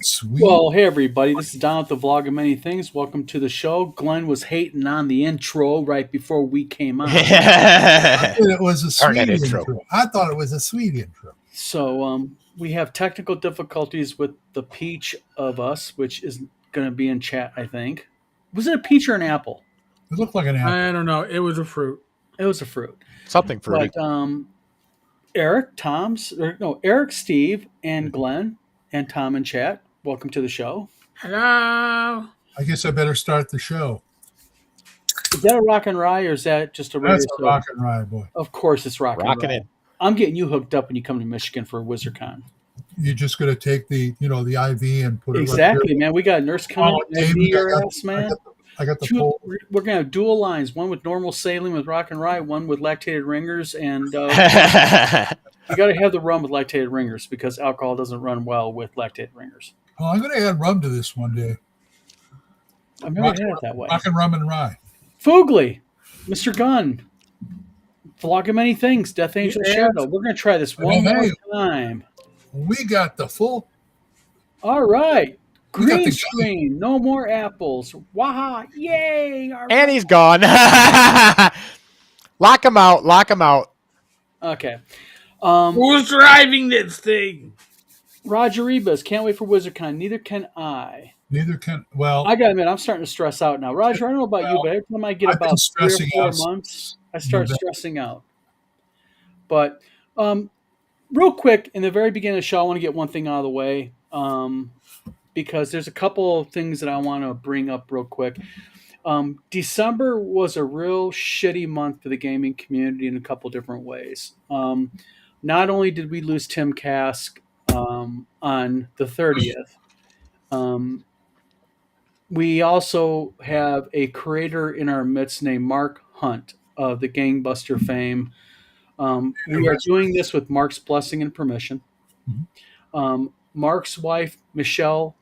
Sweet. Well, hey everybody, this is Don with the Vlog of Many Things. Welcome to the show. Glenn was hating on the intro right before we came on. I thought it was a sweet Darn that intro. intro. I thought it was a sweet intro. So we have technical difficulties with the peach of us, which is going to be in chat, I think. Was it a peach or an apple? It looked like an apple. I don't know. It was a fruit. It was a fruit. Something fruity. But Eric, Steve, and Glenn, and Tom in chat, welcome to the show. Hello. I guess I better start the show. Is that a rock and rye or is that just a radio That's a show? rock and rye, boy. Of course it's rock and Rocking rye. it. I'm getting you hooked up when you come to Michigan for WizardCon. You're just going to take the IV and put it Exactly, right here. man. We got a nurse coming Oh, to IV Davey, your ass, man. I got the pole. We're going to have dual lines, one with normal saline with rock and rye, one with lactated ringers, and you got to have the rum with lactated ringers because alcohol doesn't run well with lactated ringers. Oh, I'm going to add rum to this one day. I've never had it that way. Rock and rum and rye. Foogly, Mr. Gunn, Vlog of Many Things, Death Angel Yes. Shadow. We're going to try this one more time. We got the full. All right. We got Green the- screen. No more apples. Waha. Yay. All And right. he's gone. Lock him out. Lock him out. Okay. Who's driving this thing? Roger Ebus, can't wait for WizardCon. Neither can I. Neither can. Well, I gotta admit, I'm starting to stress out now. Roger, I don't know about you, but every time I get I've been about 3 or stressing 4 out. months, I start bet. stressing out. But real quick, in the very beginning of the show, I want to get one thing out of the way because there's a couple of things that I want to bring up real quick. December was a real shitty month for the gaming community in a couple different ways. Not only did we lose Tim Kask on the 30th, we also have a creator in our midst named Mark Hunt of the Gangbuster fame. We are doing this with Mark's blessing and permission. Mark's wife, Michelle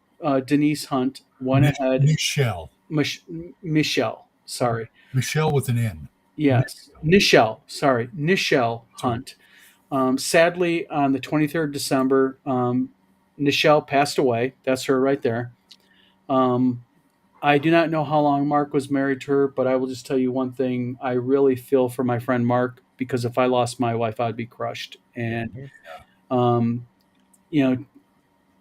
Denise Hunt, went ahead. Michelle, sorry. Michelle with an N. Yes, Nichelle Hunt. Sadly, on the 23rd of December, Nichelle passed away. That's her right there. I do not know how long Mark was married to her, but I will just tell you one thing. I really feel for my friend Mark because if I lost my wife, I'd be crushed. And,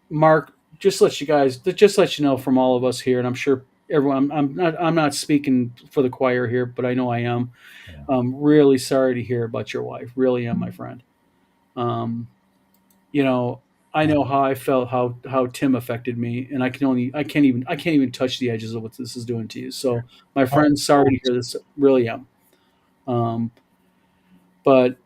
Mark, just let you know from all of us here, and I'm sure everyone, I'm not speaking for the choir here, but I know I am. I'm really sorry to hear about your wife. Really am, my friend. I know how I felt, how Tim affected me, and I can't even touch the edges of what this is doing to you. So, my friend, sorry to hear this. Really am. But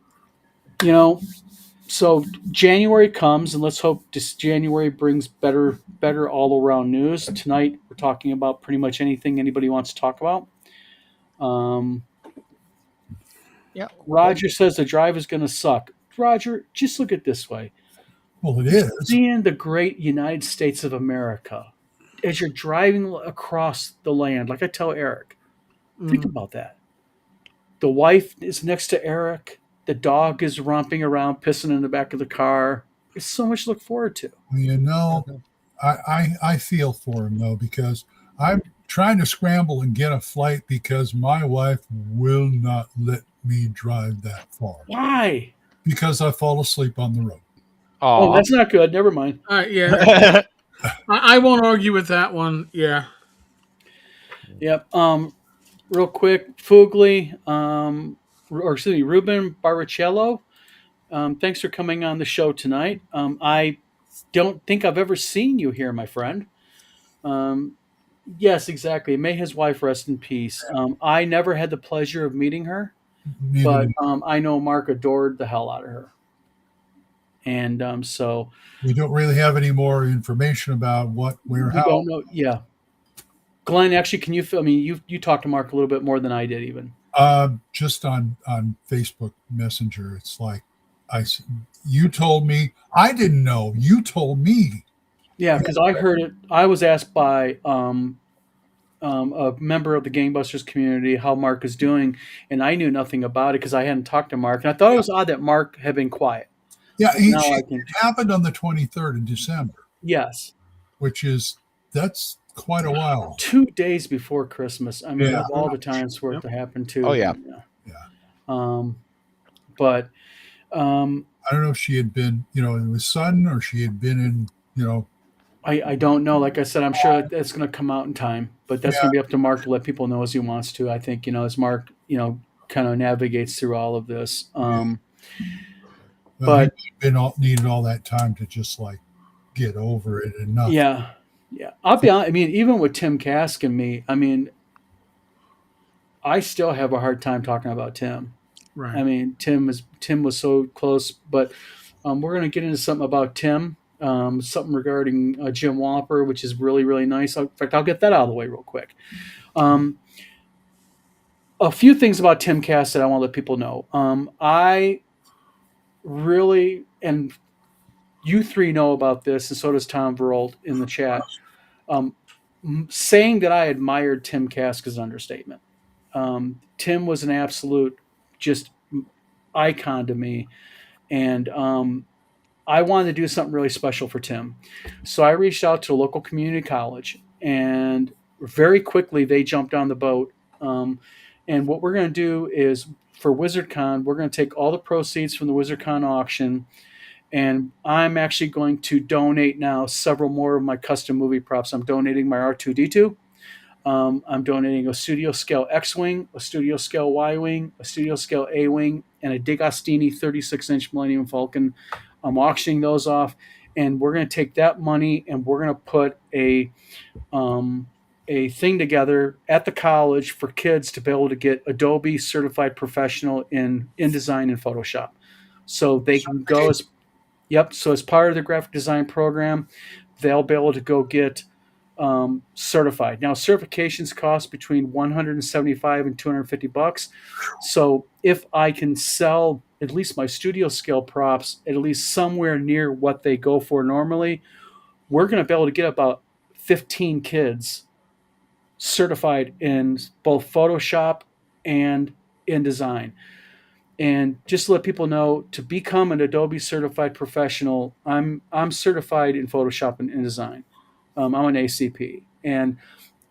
so January comes, and let's hope this January brings better all around news. Tonight, we're talking about pretty much anything anybody wants to talk about. Yeah. Roger says the drive is going to suck. Roger, just look at it this way. Well, it is. Seeing the great United States of America as you're driving across the land, like I tell Eric, think about that. The wife is next to Eric. The dog is romping around, pissing in the back of the car. It's so much to look forward to. I feel for him, though, because I'm trying to scramble and get a flight because my wife will not let me drive that far. Why? Because I fall asleep on the road. Oh, that's not good. Never mind. Yeah. I won't argue with that one. Yeah. Yep. Real quick, Foogly, Ruben Barrichello. Thanks for coming on the show tonight. I don't think I've ever seen you here, my friend. Yes, exactly. May his wife rest in peace. I never had the pleasure of meeting her, but I know Mark adored the hell out of her. And so we don't really have any more information about how. Don't know. Yeah. Glenn, actually, can you? I mean, you talked to Mark a little bit more than I did, even. Just on Facebook Messenger, it's like you told me. I didn't know. You told me. Yeah, because I heard it. I was asked by a member of the Gangbusters community how Mark is doing, and I knew nothing about it because I hadn't talked to Mark, and I thought it was odd that Mark had been quiet. Yeah, it happened on the 23rd of December. Yes. that's quite a while. 2 days before Christmas. I mean, Yeah. of all the times for it to happen too. Oh, yeah. But I don't know if she had been, in the sun or she had been in, I don't know. Like I said, I'm sure that's going to come out in time, but that's Yeah. going to be up to Mark to let people know as he wants to. I think, as Mark, kind of navigates through all of this. But needed all that time to just like get over it enough. yeah. I'll be honest. I mean, even with Tim Kask and me, I mean, I still have a hard time talking about Tim. Right. I mean, Tim was so close, but we're going to get into something about Tim, something regarding Jim Wamper, which is really, really nice. In fact, I'll get that out of the way real quick. A few things about Tim Kask that I want to let people know. I really, and you three know about this, and so does Tom Verold in the chat. Saying that I admired Tim Kask is an understatement. Tim was an absolute just icon to me, and I wanted to do something really special for Tim. So I reached out to a local community college, and very quickly they jumped on the boat. And what we're going to do is, for WizardCon, we're going to take all the proceeds from the WizardCon auction, and I'm actually going to donate now several more of my custom movie props. I'm donating my R2-D2. I'm donating a studio scale X-Wing, a studio scale Y-Wing, a studio scale A-Wing, and a DeGostini 36-inch Millennium Falcon. I'm auctioning those off, and we're going to take that money and we're going to put a thing together at the college for kids to be able to get Adobe Certified Professional in InDesign and Photoshop. So they can go so as part of their graphic design program, they'll be able to go get certified. Now, certifications cost between $175 and $250. So if I can sell at least my studio scale props at least somewhere near what they go for normally, we're going to be able to get about 15 kids certified in both Photoshop and InDesign. And just to let people know, to become an Adobe certified professional, I'm certified in Photoshop and InDesign. I'm an ACP, and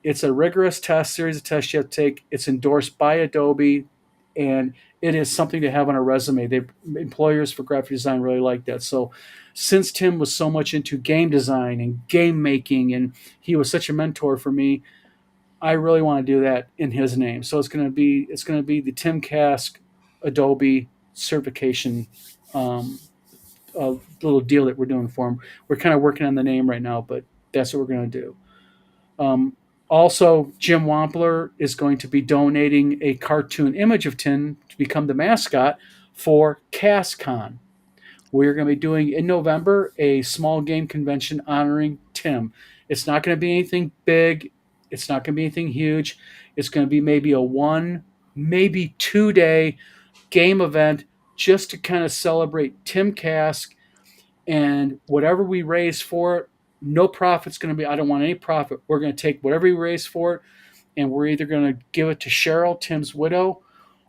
it's a rigorous series of tests you have to take. It's endorsed by Adobe, and it is something to have on a resume. Employers for graphic design really like that. So since Tim was so much into game design and game making, and he was such a mentor for me, I really want to do that in his name. So it's going to be the Tim Kask Adobe certification little deal that we're doing for him. We're kind of working on the name right now, but that's what we're going to do. Also, Jim Wampler is going to be donating a cartoon image of Tim to become the mascot for CastCon. We're going to be doing in November a small game convention honoring Tim. It's not going to be anything big. It's not going to be anything huge. It's going to be maybe a 1, maybe 2-day game event just to kind of celebrate Tim Kask, and whatever we raise for it, no profit's going to be, I don't want any profit. We're going to take whatever we raise for it, and we're either going to give it to Cheryl, Tim's widow,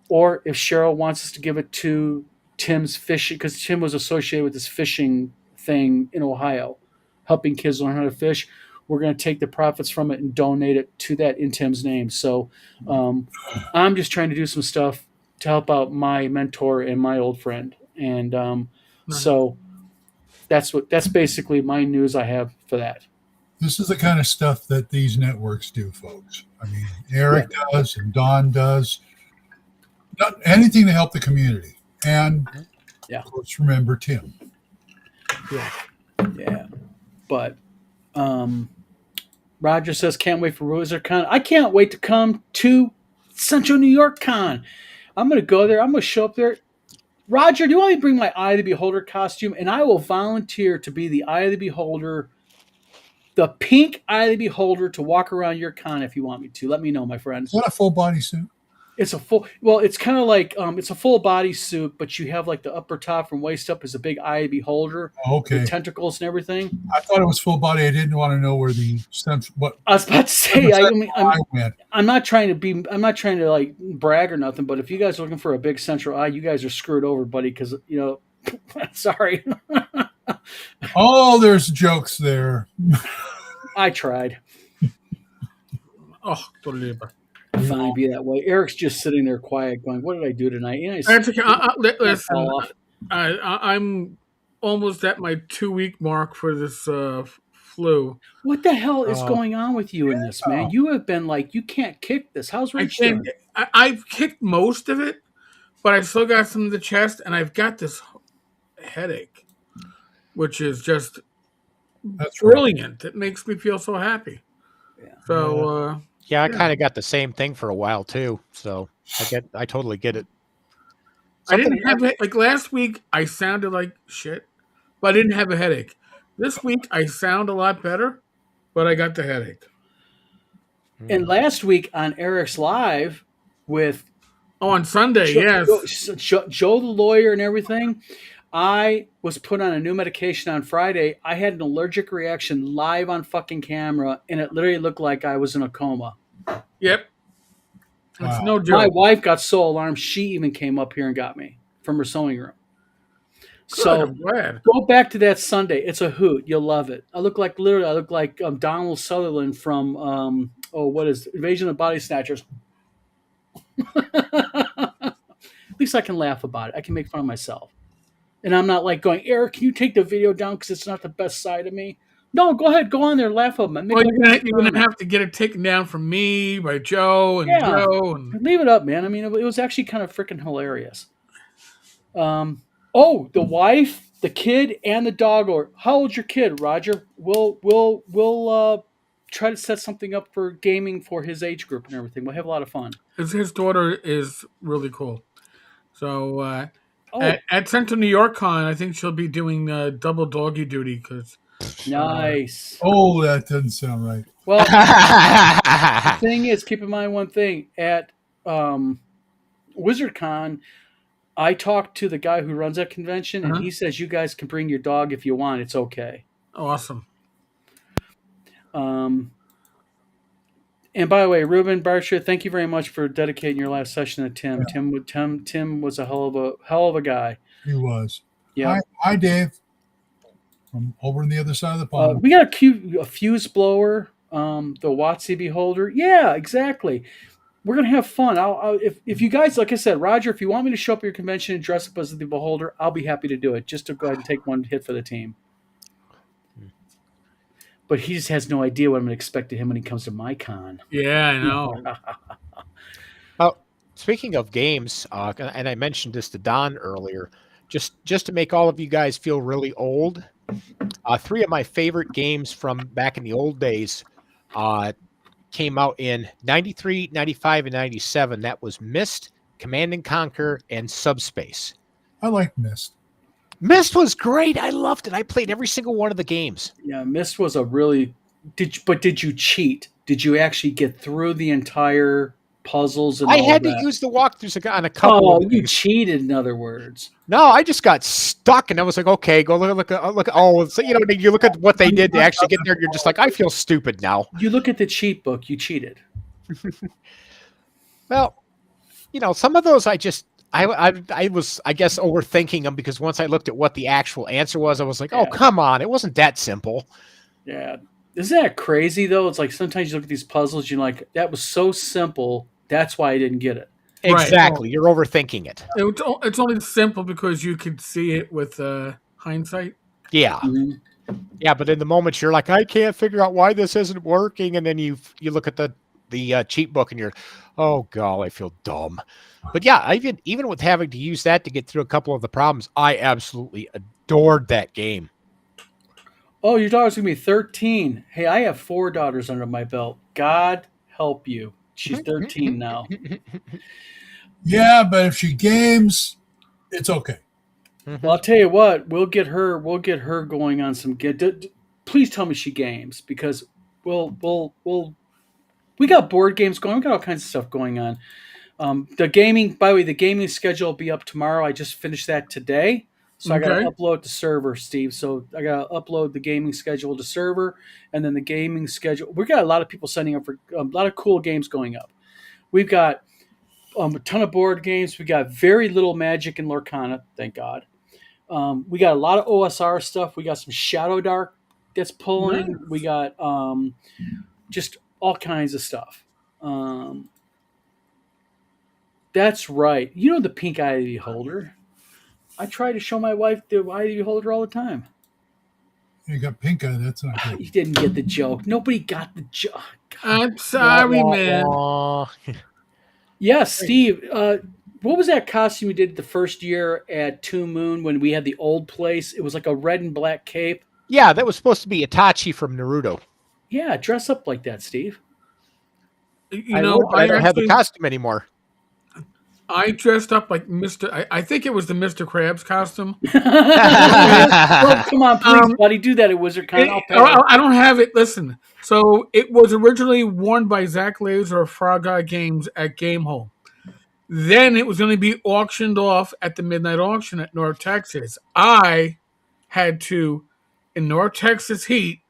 or if Cheryl wants us to give it to Tim's fishing, because Tim was associated with this fishing thing in Ohio, helping kids learn how to fish. We're going to take the profits from it and donate it to that in Tim's name. So I'm just trying to do some stuff to help out my mentor and my old friend. And so that's basically my news I have for that. This is the kind of stuff that these networks do, folks. I mean, Eric does and Don does. Not anything to help the community. And of course, remember Tim. Yeah. But Roger says, can't wait for WizardCon. I can't wait to come to Central New York Con. I'm going to go there. I'm going to show up there. Roger, do you want me to bring my Eye of the Beholder costume? And I will volunteer to be the Eye of the Beholder, the pink Eye of the Beholder, to walk around your con if you want me to. Let me know, my friend. Is that a full body suit? It's a full, well, it's kind of like, it's a full body suit, but you have like the upper top from waist up is a big Eye of the Beholder. Okay. With tentacles and everything. I thought it was full body. I didn't want to know where what. I was about to say, went. I'm not trying to like brag or nothing, but if you guys are looking for a big central eye, you guys are screwed over, buddy, because, sorry. Oh, there's jokes there. I tried. Oh, Toliba. Fine, be that way. Eric's just sitting there quiet, going, "What did I do tonight?" You know, That's okay. Listen, fell off. I'm almost at my 2-week mark for this flu. What the hell is Oh. going on with you in this, man? You have been like, you can't kick this. How's I Rich can't. doing? I've kicked most of it, but I've still got some in the chest, and I've got this headache, which is just That's right. brilliant. It makes me feel so happy. Yeah. So Yeah, I Yeah. kind of got the same thing for a while too. So I totally get it. I didn't have like last week. I sounded like shit, but I didn't have a headache. This week I sound a lot better, but I got the headache. And last week on Eric's Live with Oh, on Sunday, yes. Joe the lawyer and everything, I was put on a new medication on Friday. I had an allergic reaction live on fucking camera, and it literally looked like I was in a coma. Yep. It's Wow. no My joke. wife got so alarmed, she even came up here and got me from her sewing room. Good, So I'm glad. go back to that Sunday. It's a hoot. You'll love it. I look like Donald Sutherland from what is it? Invasion of the Body Snatchers. At least I can laugh about it. I can make fun of myself. And I'm not like going, Eric, can you take the video down because it's not the best side of me? No, go ahead. Go on there. Laugh at me. Well, you're gonna have to get it taken down from me by Joe and Yeah. Joe and Leave it up, man. I mean, it was actually kind of freaking hilarious. The wife, the kid, and the dog. Or how old's your kid, Roger? We'll try to set something up for gaming for his age group and everything. We'll have a lot of fun. his daughter is really cool. So Oh, at Central New York Con, I think she'll be doing double doggy duty because nice. Oh, that doesn't sound right. Well, the thing is, keep in mind one thing. At WizardCon, I talked to the guy who runs that convention, and Uh-huh. he says you guys can bring your dog if you want. It's okay. awesome. And by the way, Ruben Barsha, thank you very much for dedicating your last session to Tim. Yeah. Tim was a hell of a guy. He was. Yeah. Hi, Dave. From over on the other side of the pond. We got a fuse blower, the Watsy Beholder. Yeah, exactly. We're gonna have fun. If you guys, like I said, Roger, if you want me to show up at your convention and dress up as the Beholder, I'll be happy to do it. Just to go ahead and take one hit for the team. But he just has no idea what I'm going to expect of him when he comes to my con. Yeah, I know. Well, speaking of games, and I mentioned this to Don earlier, just to make all of you guys feel really old, 3 of my favorite games from back in the old days came out in 93, 95, and 97. That was Myst, Command & Conquer, and Subspace. I like Myst. Myst was great. I loved it. I played every single one of the games. Yeah, Myst was a really... Did you cheat? Did you actually get through the entire puzzles and I all had that? to use the walkthroughs on a couple Oh, of you things. cheated, in other words. No, I just got stuck, and I was like, okay, go look. Oh, so, you look at what they did to actually get there. You're just like, I feel stupid now. You look at the cheat book, you cheated. Well, some of those I was, I guess, overthinking them because once I looked at what the actual answer was, I was like, oh, Yeah. come on, it wasn't that simple. Yeah. Isn't that crazy, though? It's like sometimes you look at these puzzles, you're like, that was so simple, that's why I didn't get it. Right. Exactly, you're overthinking it. It's only simple because you could see it with hindsight. Yeah, yeah, but in the moment you're like, I can't figure out why this isn't working, and then you look at the cheat book and you're, oh god, I feel dumb. But yeah, even with having to use that to get through a couple of the problems, I absolutely adored that game. Oh, your daughter's going to be 13. Hey, I have 4 daughters under my belt. God help you. She's 13 now. Yeah, but if she games, it's okay. Well, I'll tell you what, we'll get her going on some please tell me she games, because we got board games going. We got all kinds of stuff going on. The gaming schedule will be up tomorrow. I just finished that today. So I got to upload to server, Steve. So I got to upload the gaming schedule to server, and then the gaming schedule. We got a lot of people signing up for a lot of cool games going up. We've got a ton of board games. We got very little Magic and Lorcana, thank God. We got a lot of OSR stuff. We got some Shadow Dark that's pulling. Nice. We got just all kinds of stuff. That's right. You know the pink eye of the beholder. I try to show my wife the eye of the beholder all the time. You got pink eye. That's not good. You didn't get the joke. Nobody got the joke. I'm sorry, man. Yeah, Steve. What was that costume we did the first year at Two Moon when we had the old place? It was like a red and black cape. Yeah, that was supposed to be Itachi from Naruto. Yeah, dress up like that, Steve. You know, I don't have the costume anymore. I dressed up like Mr. I think it was the Mr. Krabs costume. Well, come on, please, buddy, do that at WizardCon. I don't have it. Listen, so it was originally worn by Zach Laser of Frog Eye Games at Gamehole. Then it was going to be auctioned off at the midnight auction at North Texas. I had to, in North Texas heat,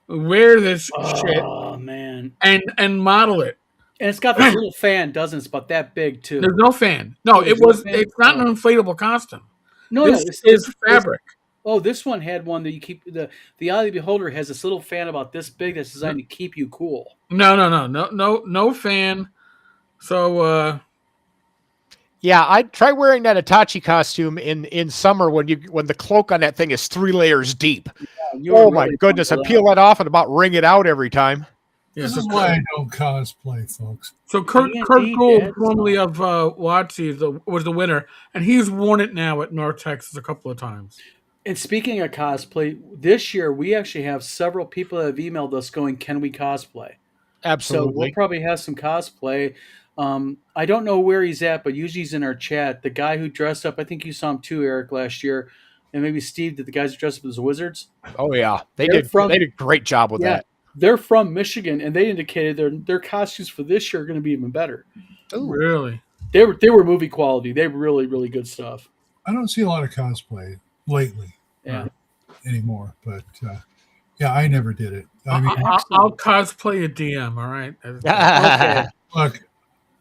wear this shit. Oh man, and model it. And it's got this little fan, doesn't it? It's about that big too. There's no fan. No, it's not an inflatable costume. No, this is fabric. This one had one that you keep the Eye of the Beholder has this little fan about this big that's designed to keep you cool. No fan. So yeah, I'd try wearing that Itachi costume in summer when the cloak on that thing is 3 layers deep. Yeah, oh my goodness, I peel that off and about wring it out every time. This is why I don't cosplay, folks. So Kurt Gould, formerly of WotC, was the winner, and he's worn it now at North Texas a couple of times. And speaking of cosplay, this year we actually have several people that have emailed us going, "Can we cosplay?" Absolutely. So we'll probably have some cosplay. I don't know where he's at, but usually he's in our chat. The guy who dressed up, I think you saw him too, Eric, last year, and maybe Steve. Did the guys who dressed up as wizards? Oh yeah, they did a great job with that. They're from Michigan, and they indicated their costumes for this year are going to be even better. Oh, really? They were movie quality. They were really, really good stuff. I don't see a lot of cosplay lately anymore, but yeah, I never did it. I mean, I'll cosplay a DM. All right. Okay. Look,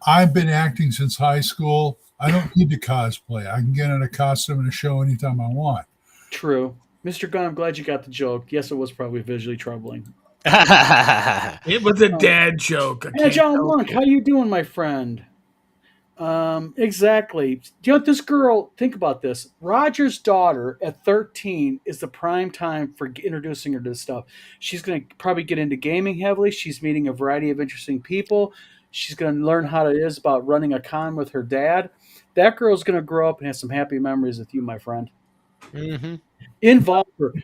I've been acting since high school. I don't need to cosplay. I can get in a costume and a show anytime I want. True. Mr. Gunn, I'm glad you got the joke. Yes, it was probably visually troubling. It was a dad joke. Hey, John Lunk, how you doing, my friend? Exactly. Do you know what this girl, think about this. Roger's daughter at 13 is the prime time for introducing her to this stuff. She's going to probably get into gaming heavily. She's meeting a variety of interesting people. She's going to learn how it is about running a con with her dad. That girl's going to grow up and have some happy memories with you, my friend. Mm-hmm. Involve her.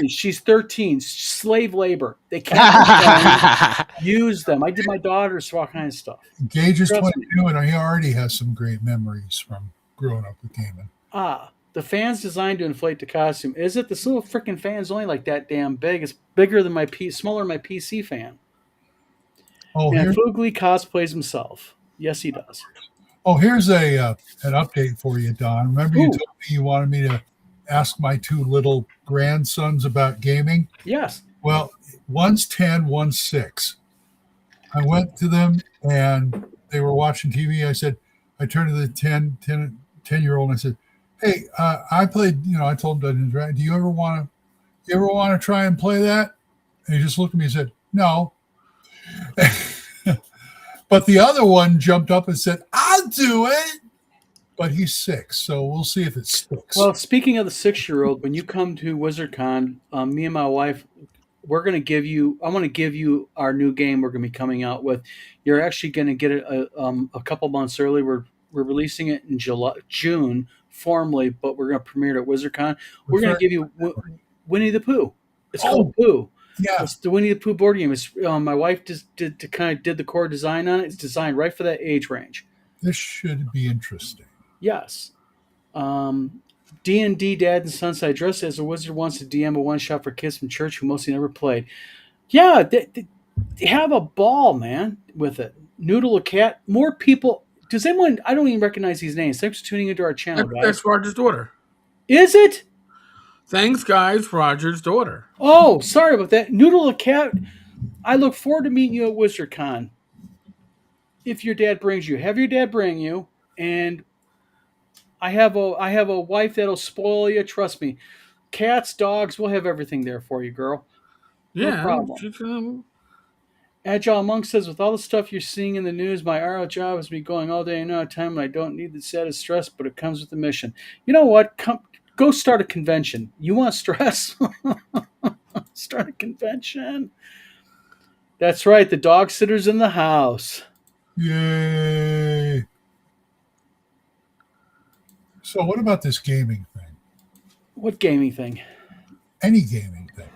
She's 13. Slave labor. They can't use them. I did my daughters all kinds of stuff. Gage is 22, and he already has some great memories from growing up with gaming. The fan's designed to inflate the costume. Is it? This little freaking fan's only like that damn big. It's bigger than smaller than my PC fan. Oh, and Foogly cosplays himself. Yes, he does. Oh, here's an update for you, Don. Remember you told me you wanted me to ask my 2 little grandsons about gaming? Yes. Well, one's 10, one's 6. I went to them and they were watching TV. I turned to the 10-year-old and I said, "Hey, I played, I told him, do you ever want to try and play that?" And he just looked at me and said, "No." But the other one jumped up and said, "I'll do it." But he's 6, so we'll see if it sticks. Well, speaking of the 6-year-old, when you come to WizardCon, me and my wife, I want to give you our new game we're going to be coming out with. You're actually going to get it a couple months early. We're releasing it in June formally, but we're going to premiere it at WizardCon. We're going to give you Winnie the Pooh. It's called Pooh. Yeah, it's the Winnie the Pooh board game. It's my wife did the core design on it. It's designed right for that age range. This should be interesting. Yes. D&D Dad and Son side dressed as a wizard wants to DM a one-shot for kids from church who mostly never played. Yeah, they have a ball, man, with it. Noodle a Cat. More people. Does anyone? I don't even recognize these names. Thanks for tuning into our channel, guys. That's Roger's daughter. Is it? Thanks, guys. Roger's daughter. Oh, sorry about that. Noodle a Cat. I look forward to meeting you at WizardCon. If your dad brings you, have your dad bring you. And I have a wife that'll spoil you. Trust me. Cats, dogs, we'll have everything there for you, girl. Yeah. problem. Agile Monk says, with all the stuff you're seeing in the news, my RL job is me going all day and all the time, and I don't need the status stress, but it comes with the mission. You know what? Go start a convention. You want stress? Start a convention. That's right. The dog sitter's in the house. Yay. So what about this gaming thing? What gaming thing? Any gaming thing.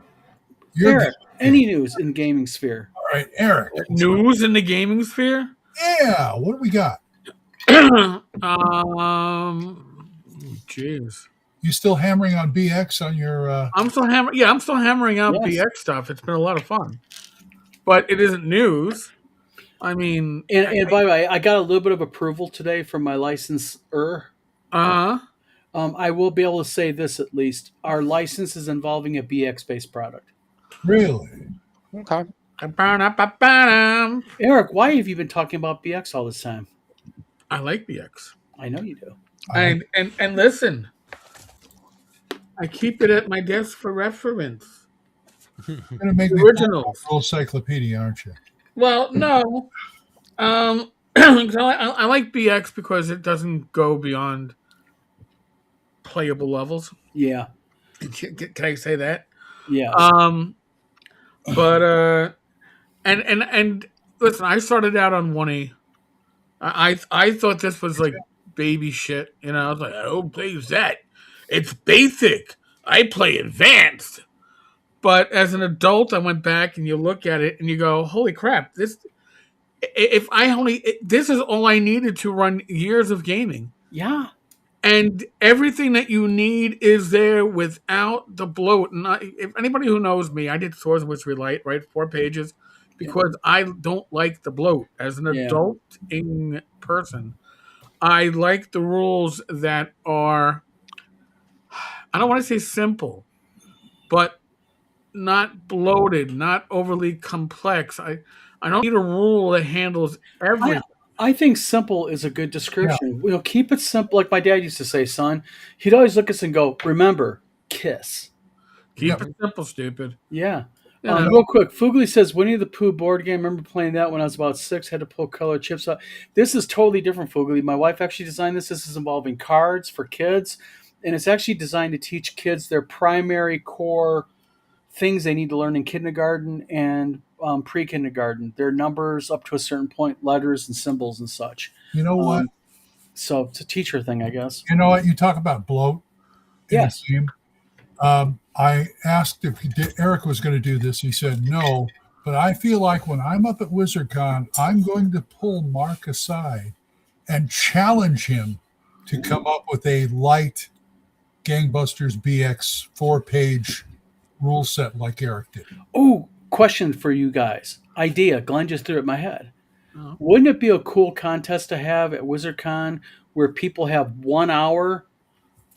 Eric, any news in the gaming sphere? All right, Eric. News in the gaming sphere? Yeah, what do we got? Jeez. You still hammering on BX on your I'm still hammering out BX stuff. It's been a lot of fun. But it isn't news. I mean, and by the way, I got a little bit of approval today from my licensor. I will be able to say this at least. Our license is involving a BX-based product. Really? Okay. Eric, why have you been talking about BX all this time? I like BX. I know you do. And listen, I keep it at my desk for reference. You're going to make me originals. World Encyclopedia, aren't you? Well, no. I like BX because it doesn't go beyond playable levels. Yeah. Can I say that? Yeah. But and listen, I started out on 1A. I thought this was like baby shit. You know, I was like, I don't play that. It's basic. I play advanced. But as an adult, I went back and you look at it and you go, holy crap, this is all I needed to run years of gaming. Yeah. And everything that you need is there without the bloat. And if anybody who knows me, I did Swords of Witchery Light, right? 4 pages, because I don't like the bloat. As an adulting person, I like the rules that are, I don't want to say simple, but not bloated, not overly complex. I don't need a rule that handles everything. I think simple is a good description. Yeah. Keep it simple. Like my dad used to say, son, he'd always look at us and go, remember, kiss. Keep it simple, stupid. Yeah. Real quick, Foogly says, Winnie the Pooh board game. I remember playing that when I was about 6, had to pull color chips out. This is totally different, Foogly. My wife actually designed this. This is involving cards for kids, and it's actually designed to teach kids their primary core things they need to learn in kindergarten and pre-kindergarten. Their numbers up to a certain point, letters and symbols and such. You know what? So it's a teacher thing, I guess. You know what? You talk about bloat. Yes. I asked if Eric was going to do this. He said no, but I feel like when I'm up at WizardCon, I'm going to pull Mark aside and challenge him to come up with a light Gangbusters BX 4-page rule set like Eric did. Oh, question for you guys. Idea. Glenn just threw it in my head. Oh. Wouldn't it be a cool contest to have at WizardCon where people have 1 hour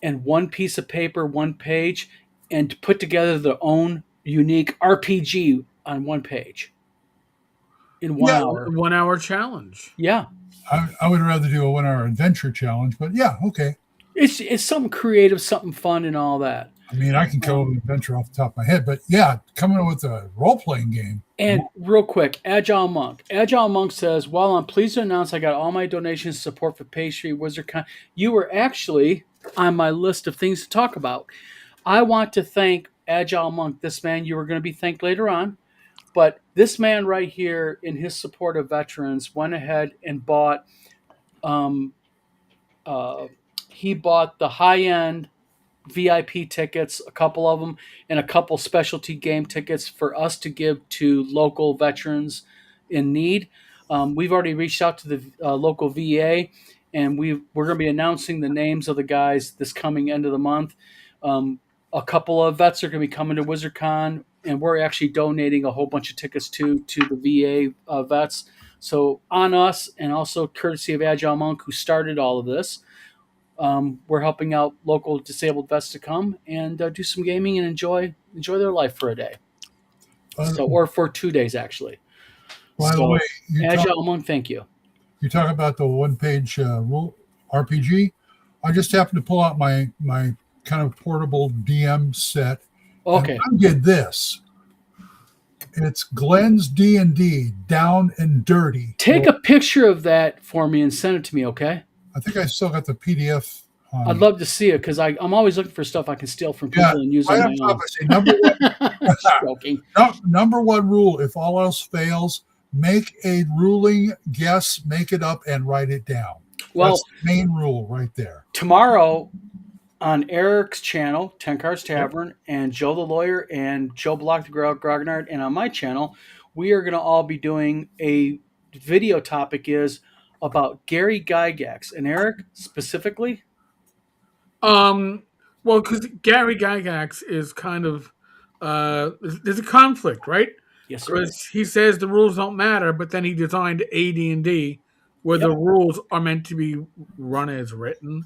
and one piece of paper, 1 page, and to put together their own unique RPG on 1 page in 1 hour? 1 hour challenge. Yeah. I would rather do a 1 hour adventure challenge, but yeah, okay. It's something creative, something fun, and all that. I mean, I can come up with an adventure off the top of my head, but yeah, coming up with a role-playing game. And real quick, Agile Monk. Agile Monk says, while I'm pleased to announce I got all my donations support for Pastry WizardCon, you were actually on my list of things to talk about. I want to thank Agile Monk, this man. You were going to be thanked later on, but this man right here, in his support of veterans, went ahead and bought, he bought the high-end VIP tickets, a couple of them, and a couple specialty game tickets for us to give to local veterans in need. We've already reached out to the local VA, and we're going to be announcing the names of the guys this coming end of the month. A couple of vets are going to be coming to WizardCon, and we're actually donating a whole bunch of tickets to the VA vets. So on us, and also courtesy of Agile Monk, who started all of this, we're helping out local disabled vets to come and do some gaming and enjoy their life for a day. Or for 2 days, actually. By the way, Agile Monk, thank you. You talk about the 1-page rule RPG. I just happened to pull out my kind of portable DM set. Okay. I did this. It's Glenn's D&D, Down and Dirty. Take a picture of that for me and send it to me, okay? I think I still got the PDF. I'd love to see it because I'm always looking for stuff I can steal from people and use right on on my top, I say, number one, Joking. number one rule, if all else fails, make a ruling guess, make it up, and write it down. Well, that's the main rule right there. Tomorrow on Eric's channel, 10 Cars Tavern, and Joe the Lawyer and Joe Block the Grognard, and on my channel, we are going to all be doing a video topic is about Gary Gygax. And Eric, specifically? Well, because Gary Gygax is kind of there's a conflict, right? Yes, sir. Because he says the rules don't matter, but then he designed AD&D where the rules are meant to be run as written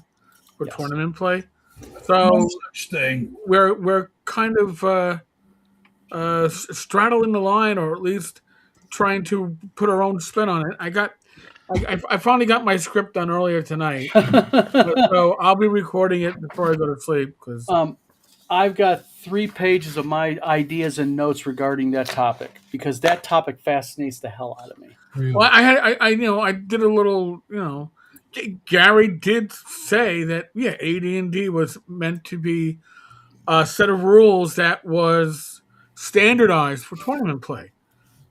for tournament play. So No such thing. we're kind of straddling the line, or at least trying to put our own spin on it. I finally got my script done earlier tonight, so I'll be recording it before I go to sleep. Because I've got 3 pages of my ideas and notes regarding that topic because that topic fascinates the hell out of me. Really. well, I did a little, Gary did say that AD&D was meant to be a set of rules that was standardized for tournament play.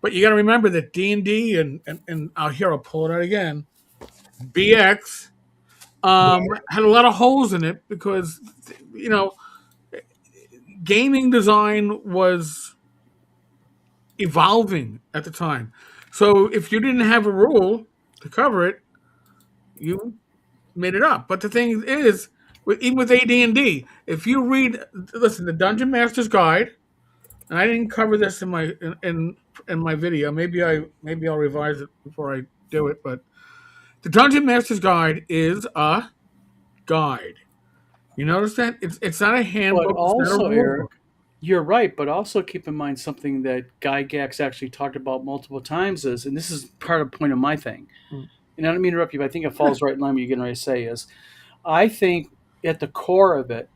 But you got to remember that D&D and I'll pull it out again. BX had a lot of holes in it because gaming design was evolving at the time. So if you didn't have a rule to cover it, you made it up. But the thing is, even with AD&D, if you read, listen, the Dungeon Master's Guide, and I didn't cover this in my video. Maybe I'll revise it before I do it. But the Dungeon Master's Guide is a guide. You notice that it's not a handbook. But also, it's not a rule Eric, book. you're right. But also keep in mind something that Gygax actually talked about multiple times is, and this is part of the point of my thing. And I don't mean to interrupt you, but I think it falls right in line with what you're getting ready to say is, I think at the core of it,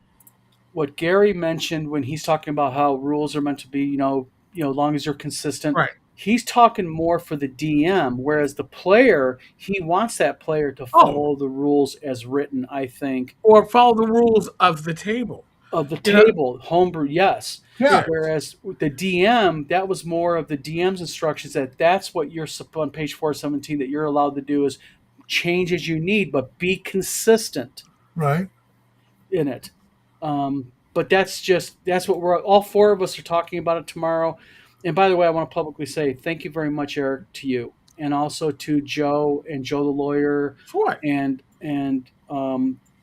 what Gary mentioned when he's talking about how rules are meant to be, long as you're consistent. Right. He's talking more for the DM, whereas the player, he wants that player to follow the rules as written, I think. Or follow the rules of the table. Of the table, homebrew, yes. Yeah. Whereas with the DM, that was more of the DM's instructions that's what you're on page 417 that you're allowed to do is change as you need, but be consistent Right. in it. But that's what we're all 4 of us are talking about it tomorrow. And by the way, I want to publicly say thank you very much, Eric, to you, and also to Joe and Joe the Lawyer, For what? and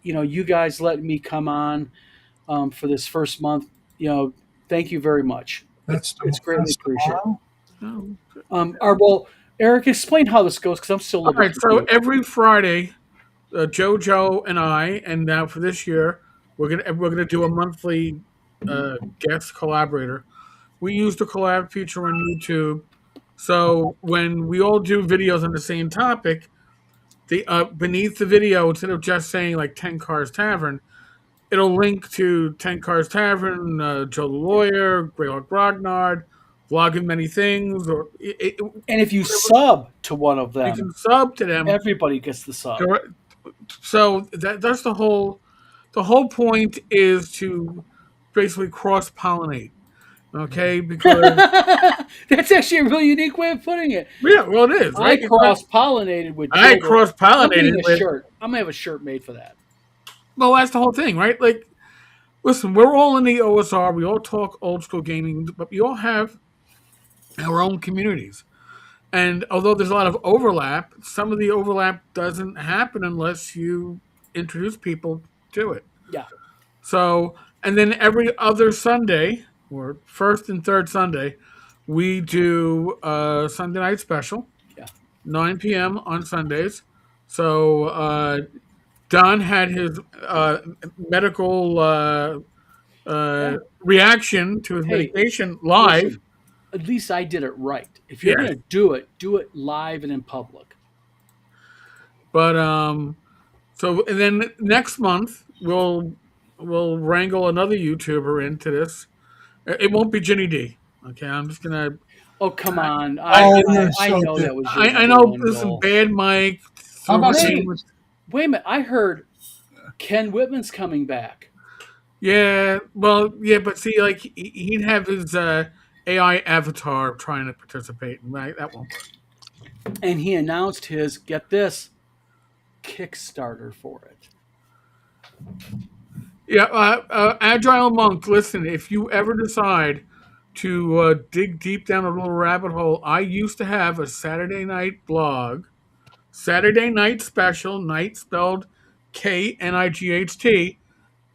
you guys letting me come on for this first month. Thank you very much. It's greatly appreciated. Oh. Eric, explain how this goes because I'm still All looking. right. So every Friday, Joe and I, and now for this year, we're gonna do a monthly guest collaborator. We use the collab feature on YouTube, so when we all do videos on the same topic, the beneath the video, instead of just saying like 10 Cars Tavern, it'll link to 10 Cars Tavern, Joe the Lawyer, Greyhawk Grognard, Vlogging Many Things, and if you sub to one of them, you can sub to them. Everybody gets the sub. So that's the whole point is to basically cross-pollinate. Okay, because that's actually a really unique way of putting it. Yeah, well, it is. Right? I cross-pollinated with. I cross-pollinated with. Shirt. I'm gonna have a shirt made for that. Well, that's the whole thing, right? Like, listen, we're all in the OSR. We all talk old school gaming, but we all have our own communities. And although there's a lot of overlap, some of the overlap doesn't happen unless you introduce people to it. Yeah. So, and then every other Sunday, or first and third Sunday, we do a Sunday night special. Yeah. 9 p.m. on Sundays. So Don had his medical reaction to his medication live. Listen, at least I did it right. If you're going to do it live and in public. But so and then next month we'll wrangle another YouTuber into this. It won't be Ginny D. Okay, I'm just gonna. Oh, come on! Oh, you're I so know good. that was your I know. number one Listen, goal. Bad Mike. How about Wait a minute! I heard Ken Whitman's coming back. Yeah, well, yeah, but see, like he'd have his AI avatar trying to participate, and that won't work. And he announced his, get this, Kickstarter for it. Yeah, Agile Monk. Listen, if you ever decide to dig deep down a little rabbit hole, I used to have a Saturday night blog, Saturday Night Special, night spelled KNIGHT.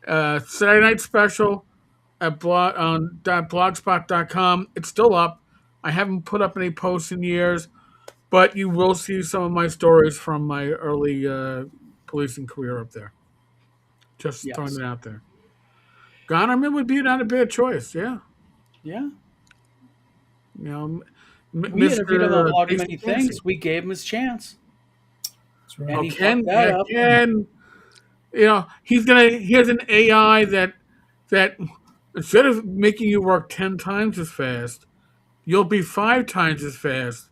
Saturday Night Special at blogspot.com. It's still up. I haven't put up any posts in years, but you will see some of my stories from my early policing career up there. Just throwing it out there. Gonerman would be not a bad choice, yeah. Yeah. You know, We interviewed him on Blog Many Fancy. Things. We gave him his chance. That's right. And he Ken, fucked that up. Ken, you know, he has an AI that instead of making you work 10 times as fast, you'll be 5 times as fast,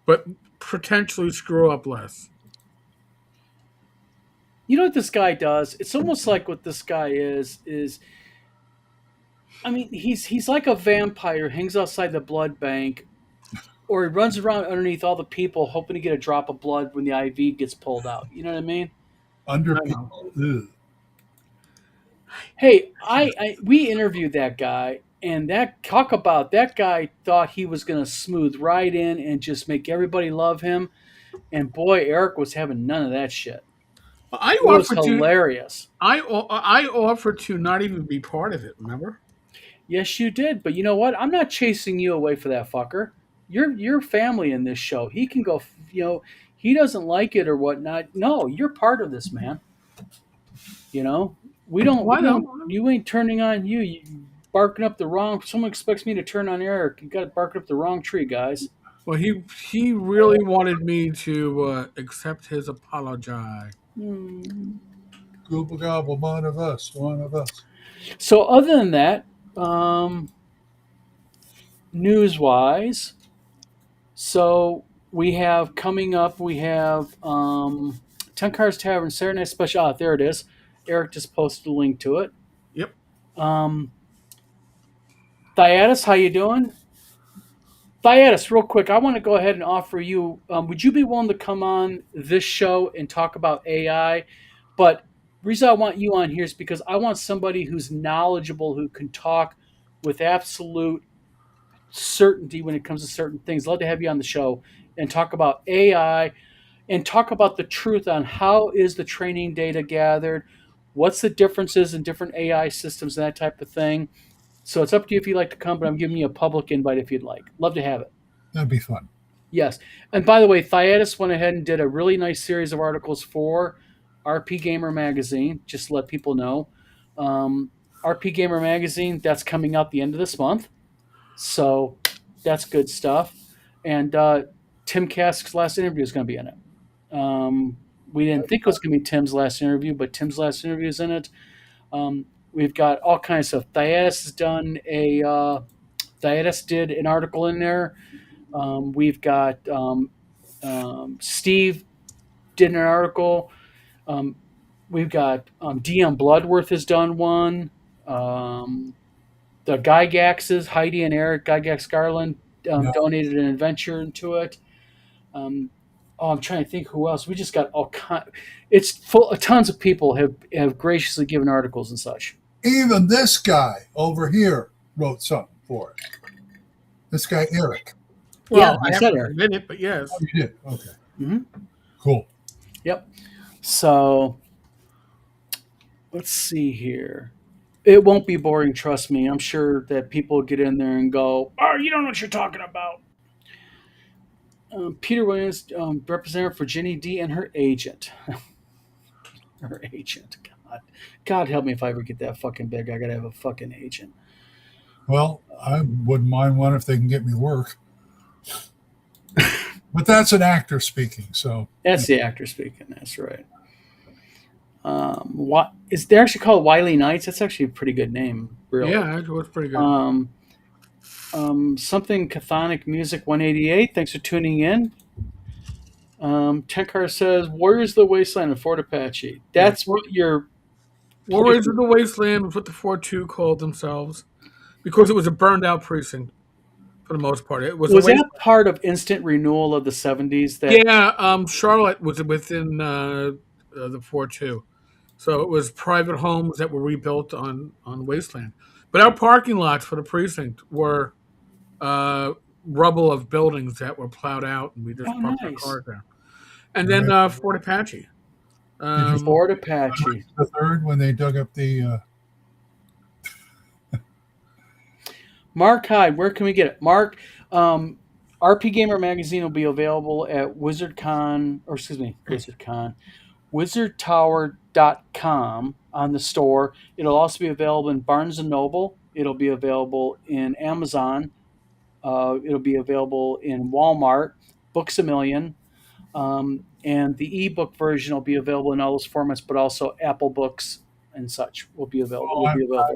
but potentially screw up less. You know what this guy does? It's almost like what this guy is I mean, he's like a vampire, hangs outside the blood bank, or he runs around underneath all the people hoping to get a drop of blood when the IV gets pulled out. You know what I mean? Under I people. know. Ugh. Hey, we interviewed that guy, and that guy thought he was going to smooth right in and just make everybody love him, and boy, Eric was having none of that shit. I It was offered to hilarious. I offered to not even be part of it. Remember? Yes, you did, but you know what? I'm not chasing you away for that fucker. You're family in this show. He can go. You know, he doesn't like it or whatnot. No, you're part of this, man. You know, we don't. Why we don't not? you ain't turning on you. You barking up the wrong. Someone expects me to turn on Eric. You got to bark up the wrong tree, guys. Well, he really wanted me to accept his apology. Gobble gobble, one of us, one of us. So other than that, news-wise, so we have coming up. We have 10 Cars Tavern Saturday Night Special. Ah, there it is. Eric just posted a link to it. Yep. Thyatis, how you doing? Thyatis, real quick, I want to go ahead and offer you. Would you be willing to come on this show and talk about AI? But the reason I want you on here is because I want somebody who's knowledgeable, who can talk with absolute certainty when it comes to certain things. I'd love to have you on the show and talk about AI and talk about the truth on how is the training data gathered, what's the differences in different AI systems and that type of thing. So it's up to you if you'd like to come, but I'm giving you a public invite if you'd like. Love to have it. That'd be fun. Yes. And by the way, Thyatis went ahead and did a really nice series of articles for RP Gamer Magazine, just to let people know. RP Gamer Magazine, that's coming out the end of this month. So that's good stuff. And Tim Kask's last interview is going to be in it. We didn't think it was going to be Tim's last interview, but Tim's last interview is in it. We've got all kinds of stuff. Thyatis did an article in there. We've got Steve did an article. We've got DM Bloodworth has done one. The Gygaxes, Heidi and Eric Gygax Garland, donated an adventure into it. I'm trying to think who else. We just got all kind. It's full. Tons of people have graciously given articles and such. Even this guy over here wrote something for it. This guy, Eric. Well, I I said haven't Eric. admit it, but yes. Oh, you did? Okay. Mm-hmm. Cool. Yep. So let's see here. It won't be boring, trust me. I'm sure that people get in there and go, "Oh, you don't know what you're talking about." Peter Williams, representative for Jenny D and her agent. Her agent. God help me if I ever get that fucking big. I gotta have a fucking agent. Well, I wouldn't mind one if they can get me work. But that's an actor speaking, so. That's the actor speaking. That's right. What is they're actually called Wiley Knights? That's actually a pretty good name. Really. Yeah, it was pretty good. Something Chthonic Music 188. Thanks for tuning in. Tenkar says Warriors of the Wasteland and Fort Apache. That's what your Warriors of the Wasteland was what the 4-2 called themselves because it was a burned out precinct for the most part. It was that part of instant renewal of the 70s? Charlotte was within the 4-2. So it was private homes that were rebuilt on Wasteland. But our parking lots for the precinct were rubble of buildings that were plowed out, and we just parked our cars there. And then Fort Apache. Fort Apache. The third when they dug up the. Mark Hyde, where can we get it? Mark, RP Gamer magazine will be available at WizardTower.com on the store. It'll also be available in Barnes & Noble. It'll be available in Amazon. It'll be available in Walmart, Books A Million, and the ebook version will be available in all those formats, but also Apple Books and such will be available.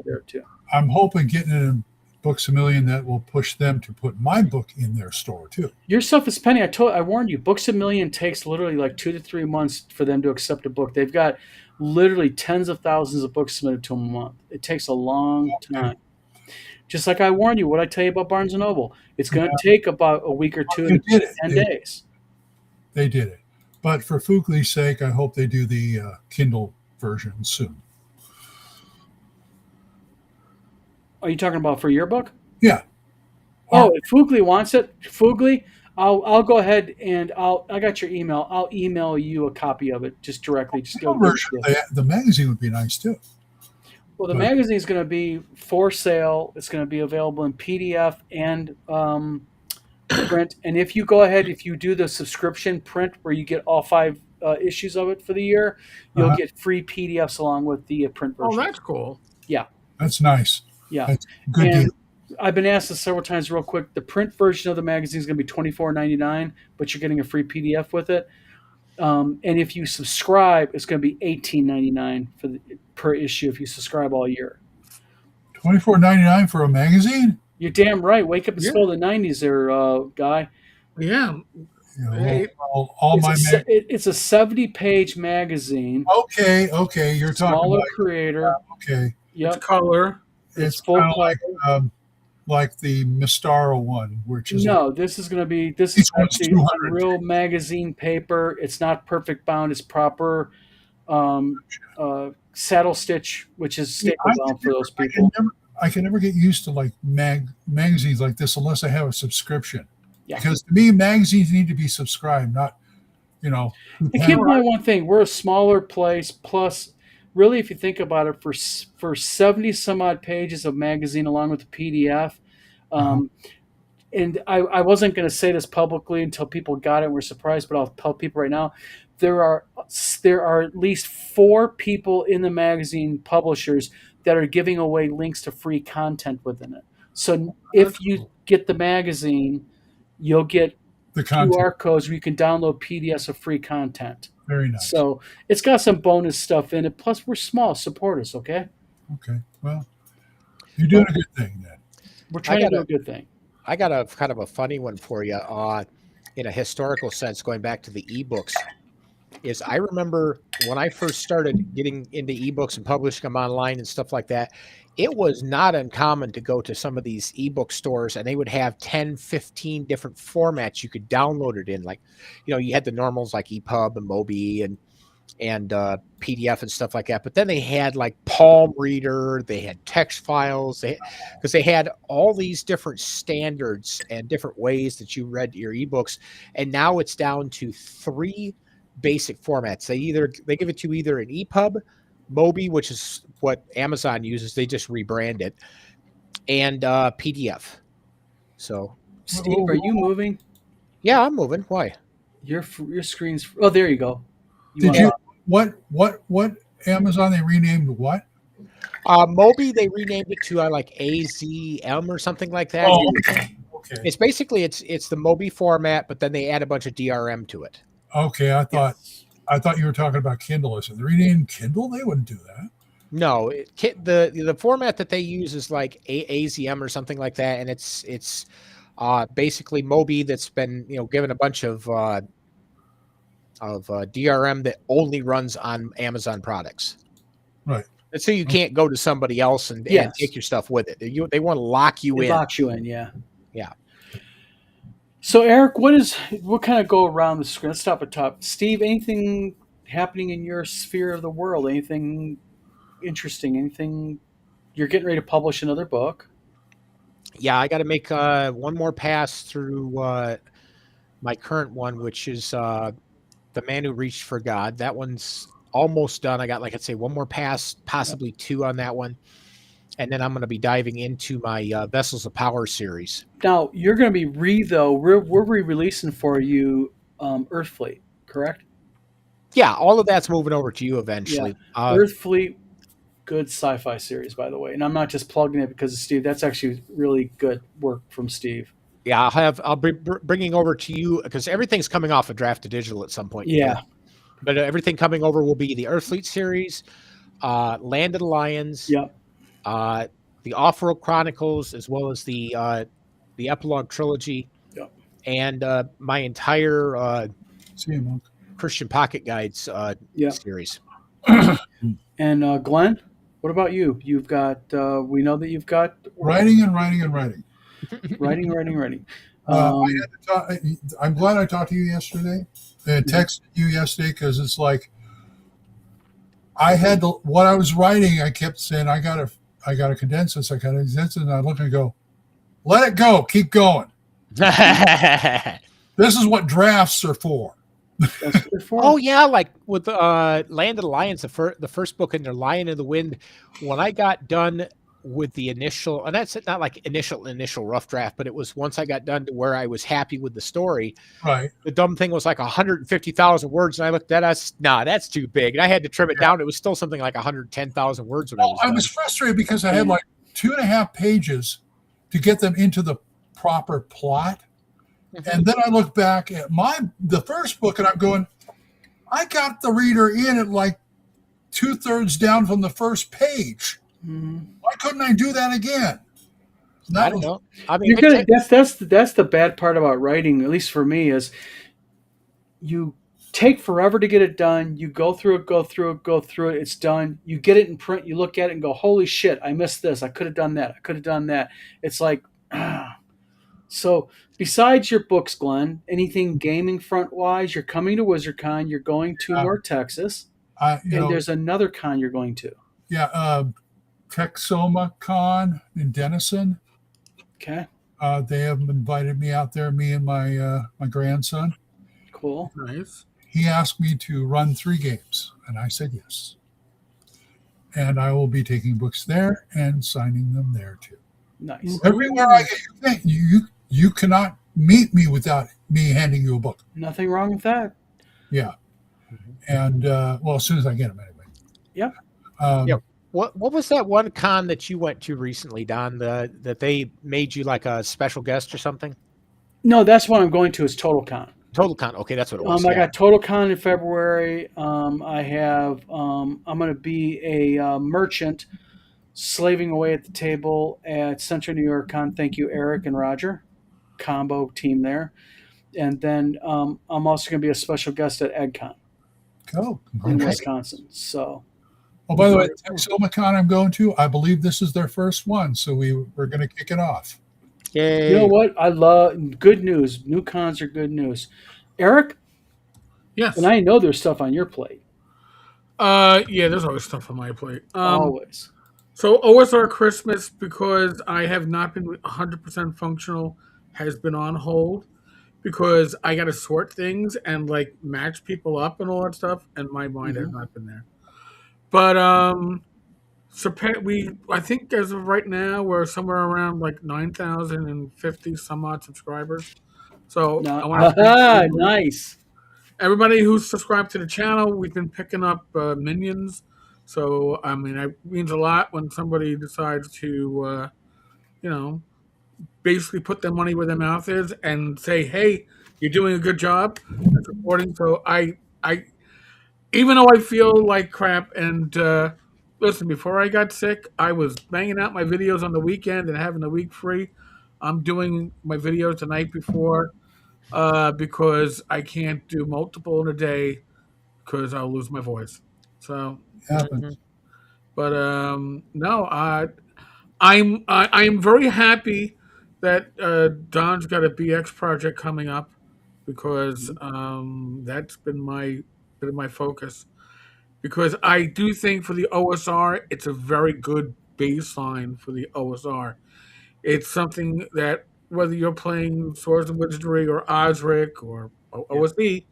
There too. I'm hoping getting it in Books A Million that will push them to put my book in their store too. Your stuff is penny. I warned you. Books A Million takes literally like 2 to 3 months for them to accept a book. They've got literally tens of thousands of books submitted to them a month. It takes a long time. Just like I warned you, what I tell you about Barnes & Noble, it's going to take about a week or two, 10 days. They did it. But for Fugli's sake, I hope they do the Kindle version soon. Are you talking about for your book? Yeah. If Fugly wants it, Fugly, I'll go ahead and I got your email. I'll email you a copy of it just directly. Just go. The magazine would be nice too. Well, the magazine is going to be for sale. It's going to be available in PDF and print. And if you go ahead, if you do the subscription print where you get all 5 issues of it for the year, you'll get free PDFs along with the print version. Oh, that's cool. Yeah. That's nice. Yeah. That's good deal. I've been asked this several times real quick. The print version of the magazine is going to be $24.99, but you're getting a free PDF with it. And if you subscribe, it's going to be $18.99 per issue if you subscribe all year. $24.99 for a magazine? You're damn right. Wake up and spell the 90s there, guy. Yeah. It's a 70-page magazine. Okay. You're talking smaller about creator. Okay. Yep. It's color. It's kind of like the Mistara one, which is this is going to be actually real magazine paper. It's not perfect bound. It's proper saddle stitch, which is staple bound for those people. I can never get used to like magazines like this unless I have a subscription. Yeah. Because to me, magazines need to be subscribed, not And keep in mind one thing: we're a smaller place. Plus, really, if you think about it, for 70 some odd pages of magazine along with the PDF, and I wasn't going to say this publicly until people got it and were surprised, but I'll tell people right now, there are at least 4 people in the magazine publishers that are giving away links to free content within it. So if you get the magazine, you'll get the QR codes where you can download PDFs of free content. Very nice. So it's got some bonus stuff in it. Plus, we're small. Support us, okay? Okay. Well, you're doing a good thing then. We're trying to do a good thing. I got a kind of a funny one for you. In a historical sense, going back to the ebooks, is I remember when I first started getting into ebooks and publishing them online and stuff like that, it was not uncommon to go to some of these ebook stores and they would have 10, 15 different formats you could download it in. Like, you had the normals like EPUB and Mobi and PDF and stuff like that. But then they had like Palm Reader, they had text files, because they had all these different standards and different ways that you read your ebooks. And now it's down to 3 basic formats. They give it to you either an EPUB, Mobi, which is what Amazon uses, they just rebrand it, and PDF. So, Steve, are you moving? Yeah, I'm moving. Why? Your screen's. Oh, there you go. What Amazon they renamed what? Mobi they renamed it to like AZM or something like that. Oh, okay. It's basically it's the Mobi format, but then they add a bunch of DRM to it. Okay, I thought you were talking about Kindle. I said, they renamed Kindle? They wouldn't do that. No, the format that they use is like AZM or something like that, and it's basically Moby that's been given a bunch of DRM that only runs on Amazon products. Right. And so you can't go to somebody else and take your stuff with it. They want to lock you in. Locks you in, yeah. Yeah. So Eric, what kind of go around the screen? Let's stop at top. Steve, anything happening in your sphere of the world? Anything interesting? Anything? You're getting ready to publish another book. Yeah, I got to make one more pass through my current one, which is The Man Who Reached for God. That one's almost done. I got, like I say, one more pass, possibly two on that one. And then I'm going to be diving into my Vessels of Power series. Now, you're going to be we're re-releasing for you Earthfleet, correct? Yeah, all of that's moving over to you eventually. Yeah. Earthfleet, good sci-fi series, by the way. And I'm not just plugging it because of Steve. That's actually really good work from Steve. Yeah, I'll be bringing over to you because everything's coming off of Draft to Digital at some point. Yeah. But everything coming over will be the Earthfleet series, Land of the Lions, yep. The Off-World Chronicles, as well as the Epilogue trilogy, yep. and my entire Christian Pocket Guides series. And Glenn, what about you? You've got we know that you've got writing. writing. I'm glad I talked to you yesterday and texted you yesterday because it's like I had to, what I was writing. I kept saying I gotta condense this. I gotta condense it, and I look and go, let it go, keep going. This is what drafts are for. Oh yeah, like with Land of the Lions, the first book in their Lion of the Wind. When I got done with the initial, and that's not like initial rough draft, but it was once I got done to where I was happy with the story. Right. The dumb thing was like 150,000 words, and I looked at us. Nah, that's too big, and I had to trim it down. It was still something like 110,000 words. I was frustrated because I had like 2.5 pages to get them into the proper plot. And then I look back at the first book and I'm going, I got the reader in at like 2/3 down from the first page. Why couldn't I do that again? I don't know. I mean, that's the bad part about writing, at least for me, is you take forever to get it done. You go through it. It's done. You get it in print. You look at it and go, holy shit, I missed this. I could have done that. It's like, So besides your books, Glenn, anything gaming front wise? You're coming to WizardCon. You're going to North Texas, and there's another con you're going to. Yeah, Texoma Con in Denison. Okay. They have invited me out there. Me and my grandson. Cool. Nice. He asked me to run 3 games, and I said yes. And I will be taking books there and signing them there too. Nice. Everywhere I get, you cannot meet me without me handing you a book. Nothing wrong with that. Yeah. And well, as soon as I get them anyway. Yep. Yep. What was that one con that you went to recently, Don? That they made you like a special guest or something? No, that's what I'm going to. Is Total Con. Total Con. Okay, that's what it was. I got Total Con in February. I have. I'm going to be a merchant, slaving away at the table at Central New York Con. Thank you, Eric and Roger, combo team there. And then I'm also going to be a special guest at EdCon in Wisconsin. So. Oh, by the way, Texoma Con I'm going to, I believe this is their first one, so we're going to kick it off. Yay. You know what? I love good news. New cons are good news. Eric? Yes. And I know there's stuff on your plate. Yeah, there's always stuff on my plate. Always. So OSR Christmas, because I have not been 100% functional, has been on hold because I got to sort things and like match people up and all that stuff, and my mind has not been there. But I think as of right now we're somewhere around like 9,050 some odd subscribers. So I want to nice. Everybody who's subscribed to the channel, we've been picking up minions. So I mean, it means a lot when somebody decides to, basically put their money where their mouth is and say, "Hey, you're doing a good job at supporting." So I even though I feel like crap and listen, before I got sick, I was banging out my videos on the weekend and having the week free. I'm doing my videos the night before because I can't do multiple in a day because I'll lose my voice. So, Happens. but no, I'm very happy that Don's got a BX project coming up because that's been my focus. Because I do think for the OSR, it's a very good baseline for the OSR. It's something that whether you're playing Swords of Wizardry or Osric or OSB,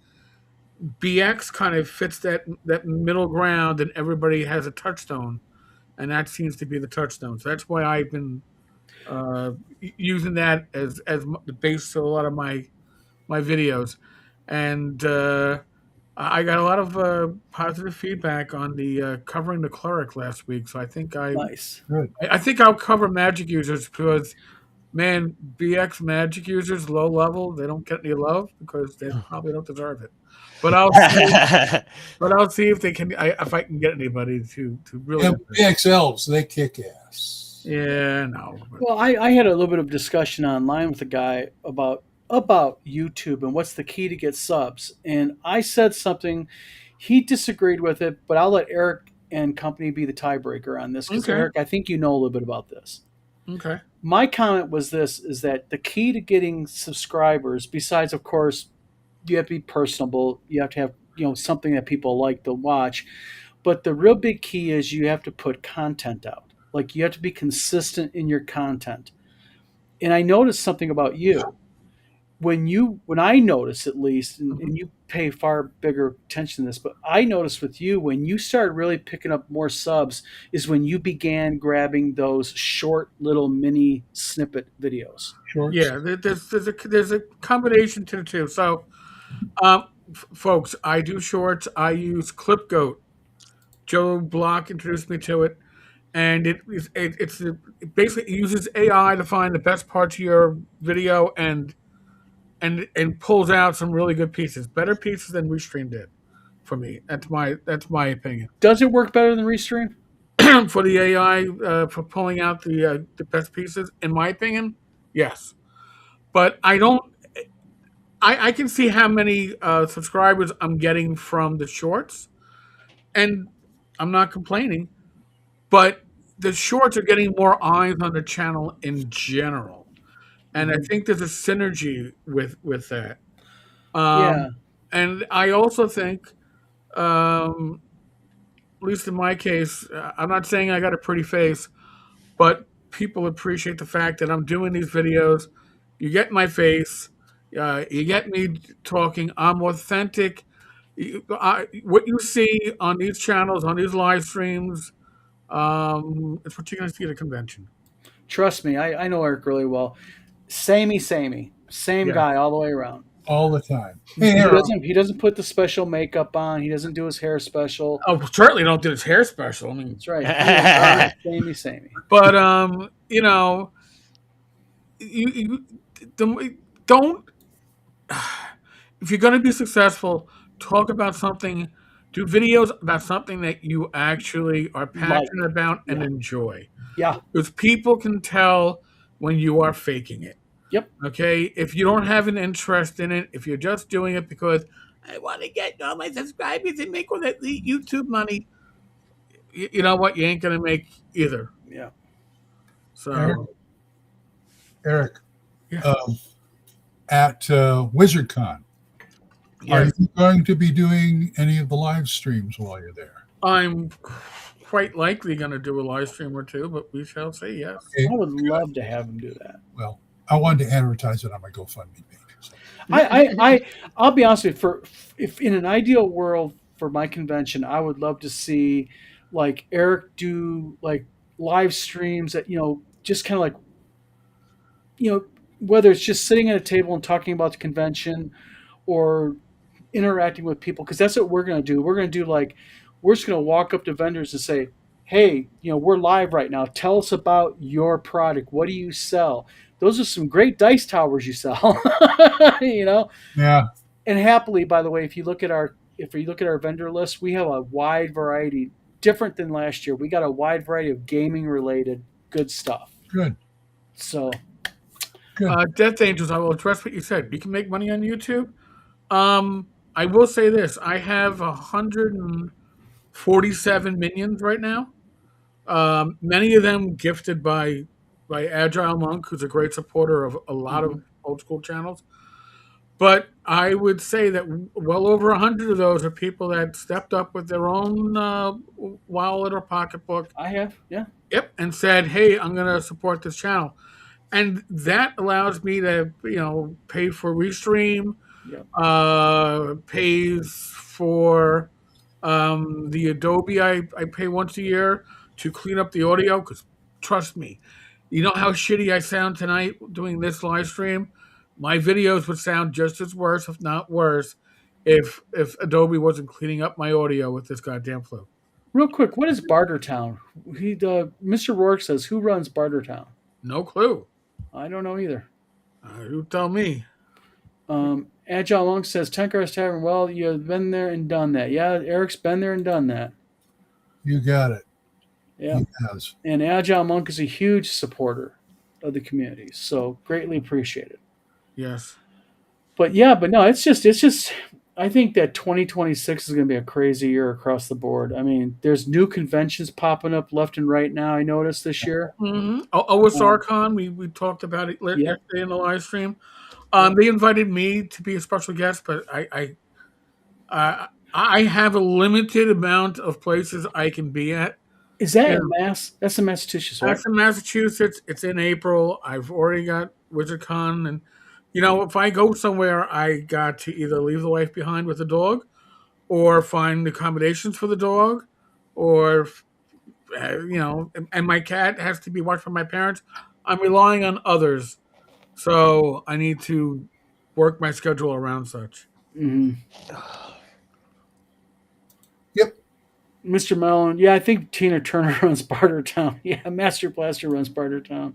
BX kind of fits that middle ground, and everybody has a touchstone, and that seems to be the touchstone. So that's why I've been using that as the base to a lot of my videos, and I got a lot of positive feedback on the covering the cleric last week. So I think Nice. Good. I think I'll cover magic users because, man, BX magic users low level, they don't get any love because they probably don't deserve it. But I'll see if they can. If I can get anybody to really. And BX elves, they kick ass. Yeah, no. But, Well, I had a little bit of discussion online with a guy about YouTube and what's the key to get subs. And I said something, he disagreed with it, but I'll let Eric and company be the tiebreaker on this because Okay. Eric, I think you know a little bit about this. okay. My comment was this: is that the key to getting subscribers, besides of course, you have to be personable, you have to have something that people like to watch, but the real big key is you have to put content out. Like you have to be consistent in your content. And I noticed something about you. When I notice at least, and you pay far bigger attention to this, but I noticed with you when you started really picking up more subs is when you began grabbing those short little mini snippet videos. Shorts. Yeah, there's a combination to the two. So, folks, I do shorts. I use ClipGoat. Joe Block introduced me to it, and it basically uses AI to find the best parts of your video and pulls out some really good pieces, better pieces than Restream did for me. That's my opinion. Does it work better than Restream? For the AI for pulling out the best pieces, in my opinion, yes. But I don't. I can see how many subscribers I'm getting from the shorts, and I'm not complaining. But the shorts are getting more eyes on the channel in general, and I think there's a synergy with that. Yeah. And I also think, at least in my case, I'm not saying I got a pretty face, but people appreciate the fact that I'm doing these videos. You get my face, you get me talking. I'm authentic. What you see on these channels, on these live streams, it's what you're going to see at a convention. Trust me, I know Eric really well. Same Yeah. guy all the way around. All the time. He Hey, Harold, doesn't put the special makeup on. He doesn't do his hair special. Oh, certainly don't do his hair special. I mean, That's right. Samey. but don't. If you're going to be successful, talk about something. Do videos about something that you actually are passionate about and enjoy. Yeah. Because people can tell when you are faking it. Yep. Okay? If you don't have an interest in it, if you're just doing it because I want to get all my subscribers and make all that YouTube money, you know what? You ain't going to make either. Yeah. So, Eric, Yeah. At WizardCon, are yes, you going to be doing any of the live streams while you're there? I'm quite likely going to do a live stream or two, but we shall see. Yes. Okay. I would love to have him do that. Well, I wanted to advertise it on my GoFundMe page. So. I'll be honest with you. If in an ideal world for my convention, I would love to see like Eric do like live streams that just kind of like whether it's just sitting at a table and talking about the convention or interacting with people, because that's what we're going to do. We're going to do we're just going to walk up to vendors and say, hey, we're live right now. Tell us about your product. What do you sell? Those are some great dice towers you sell. Yeah. And happily, by the way, if you look at our vendor list, we have a wide variety different than last year. We got a wide variety of gaming related good stuff. Good. So Good. Death Angels, I will address what you said. You can make money on YouTube. I will say this: I have 147 minions right now. Many of them gifted by Agile Monk, who's a great supporter of a lot of old school channels. But I would say that well over 100 of those are people that stepped up with their own wallet or pocketbook. I have, yeah. Yep, and said, "Hey, I'm going to support this channel," and that allows me to, pay for Restream, Yep. pays for the Adobe. I pay once a year to clean up the audio because, trust me, you know how shitty I sound tonight doing this live stream. My videos would sound just as worse, if not worse, if Adobe wasn't cleaning up my audio with this goddamn flu. Real quick, what is Bartertown? Mr. Rourke says, who runs Bartertown? No clue. I don't know either. You tell me. Agile Monk says, Tenkar's Tavern, well, you've been there and done that. Yeah, Eric's been there and done that. You got it. Yeah. He has. And Agile Monk is a huge supporter of the community, so greatly appreciated. Yes. But no, it's just I think that 2026 is going to be a crazy year across the board. I mean, there's new conventions popping up left and right now. I noticed this year. Mm-hmm. OSRCon, we talked about it yesterday in the live stream. They invited me to be a special guest, but I have a limited amount of places I can be at. Is that in Mass? That's in Massachusetts, right? That's in Massachusetts. It's in April. I've already got WizardCon, and if I go somewhere, I got to either leave the wife behind with the dog, or find accommodations for the dog, or and my cat has to be watched by my parents. I'm relying on others, so I need to work my schedule around such. Mm-hmm. Yep. Mr. Mellon, yeah, I think Tina Turner runs Bartertown. Yeah, Master Blaster runs Bartertown.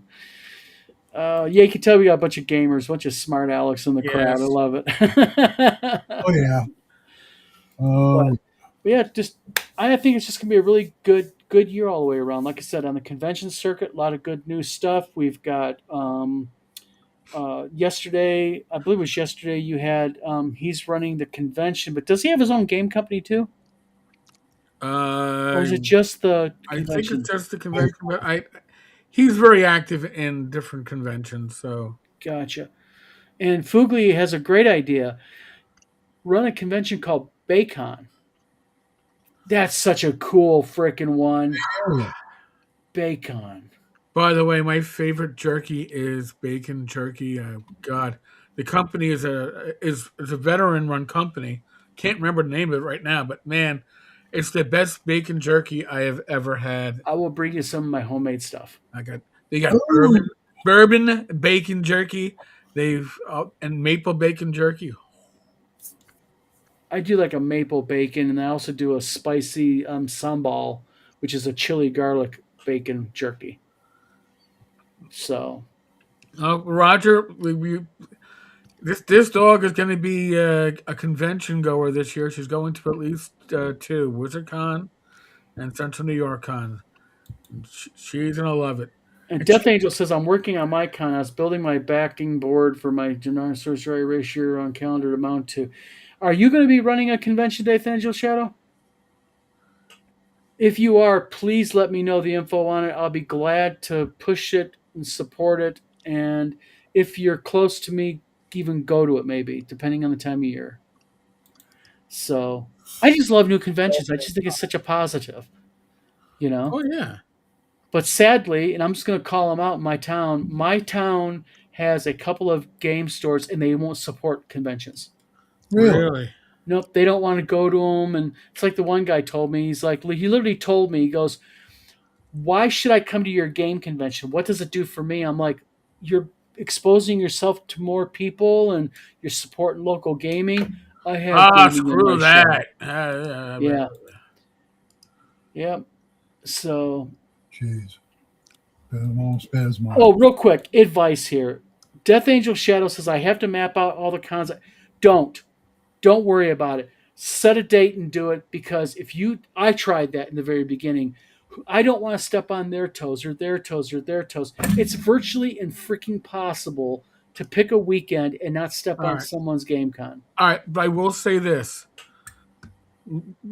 Yeah, you can tell we got a bunch of gamers, a bunch of smart Alex in the crowd. I love it. Oh yeah. But yeah, I think it's just gonna be a really good year all the way around. Like I said, on the convention circuit, a lot of good new stuff. We've got yesterday, I believe it was yesterday, you had he's running the convention, but does he have his own game company too? Or is it just the convention? I think it's just the convention, but he's very active in different conventions, so. Gotcha. And Fugly has a great idea. Run a convention called Bacon. That's such a cool freaking one. Bacon. By the way, my favorite jerky is bacon jerky. God, the company is a veteran-run company. Can't remember the name of it right now, but man, it's the best bacon jerky I have ever had. I will bring you some of my homemade stuff. They got bourbon bacon jerky. And maple bacon jerky. I do like a maple bacon, and I also do a spicy sambal, which is a chili garlic bacon jerky. So, Roger, this dog is going to be a convention goer this year. She's going to at least 2, WizardCon and Central New York Con. She's going to love it. And Death Angel says, I'm working on my con. I was building my backing board for my Dinosaurs Dry Ratio on calendar to mount to. Are you going to be running a convention, Death Angel Shadow? If you are, please let me know the info on it. I'll be glad to push it and support it. And if you're close to me, even go to it maybe, depending on the time of year. So I just love new conventions. I just think it's such a positive, Oh, yeah. But sadly, and I'm just going to call them out in my town has a couple of game stores and they won't support conventions. Really? Nope, they don't want to go to them. And it's like the one guy told me, he literally told me, he goes, why should I come to your game convention? What does it do for me? I'm like, you're exposing yourself to more people and you're supporting local gaming. I have screw that. Yeah. Yep. So. Jeez. Spasmo. Oh, real quick advice here. Death Angel Shadow says I have to map out all the cons. Don't worry about it. set a date and do it, because I tried that in the very beginning. I don't want to step on their toes or their toes or their toes. It's virtually freaking possible to pick a weekend and not step on someone's game con. All right, but I will say this: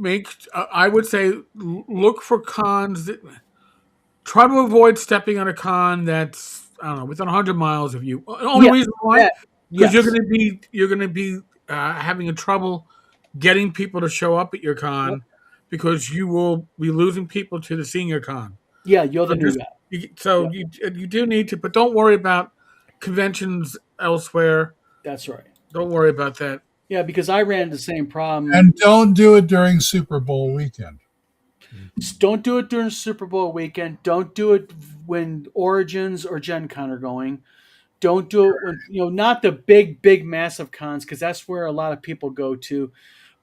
I would say look for cons that try to avoid stepping on a con that's, I don't know, within 100 miles of you. The only reason why, because you're gonna be having a trouble getting people to show up at your con, because you will be losing people to the senior con. Yeah, you're the new guy. So you do need to, but don't worry about conventions elsewhere. That's right. Don't worry about that. Yeah, because I ran the same problem. And don't do it during Super Bowl weekend. Don't do it during Super Bowl weekend. Don't do it when Origins or Gen Con are going. Don't do it when, not the big, massive cons, because that's where a lot of people go to.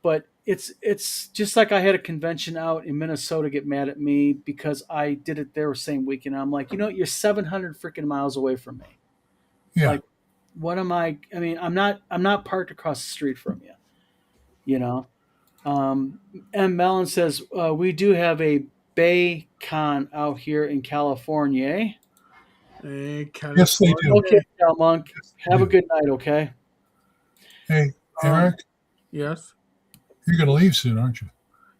But it's just like I had a convention out in Minnesota get mad at me because I did it there the same weekend. I'm like, you're 700 freaking miles away from me. Yeah. Like, what am I? I mean, I'm not parked across the street from you. M. Mellon says, we do have a Bay Con out here in California. Yes, they do. Okay, Cal Monk. Have a good night, okay? Hey, Eric? Yes? You're going to leave soon, aren't you?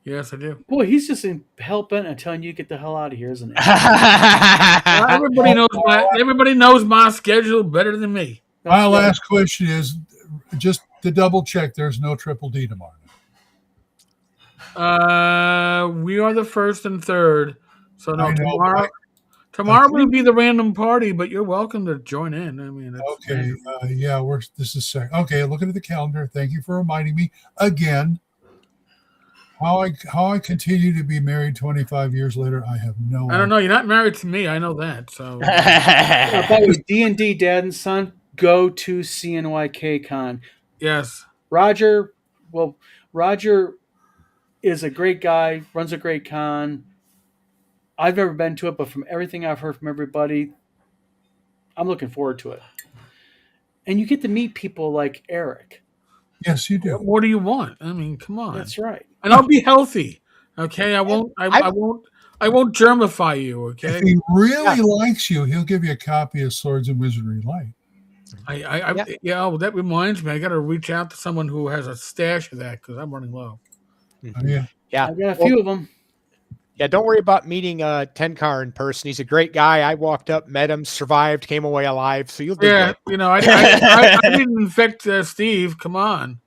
Yes, I do. Boy, he's just hell bent on telling you to get the hell out of here, isn't he? Everybody knows my schedule better than me. My last question is, just to double check, there's no Triple D tomorrow. We are the first and third, so no. Tomorrow will be the random party, but you're welcome to join in. I mean, okay, this is second. Okay, looking at the calendar. Thank you for reminding me again. How I continue to be married 25 years later, I have no idea. I don't know. You're not married to me. I know that. So, D&D Dad and Son, go to CNYK Con. Yes, Roger. Well, Roger is a great guy. Runs a great con. I've never been to it, but from everything I've heard from everybody, I'm looking forward to it. And you get to meet people like Eric. Yes, you do. What more do you want? I mean, come on. That's right. And I'll be healthy. Okay, I won't germify you. Okay. If he really likes you, he'll give you a copy of Swords and Wizardry Light. Well, that reminds me. I got to reach out to someone who has a stash of that because I'm running low. Yeah. I've got a few of them. Yeah, don't worry about meeting Tenkar in person. He's a great guy. I walked up, met him, survived, came away alive. So you'll do good. I didn't infect Steve. Come on.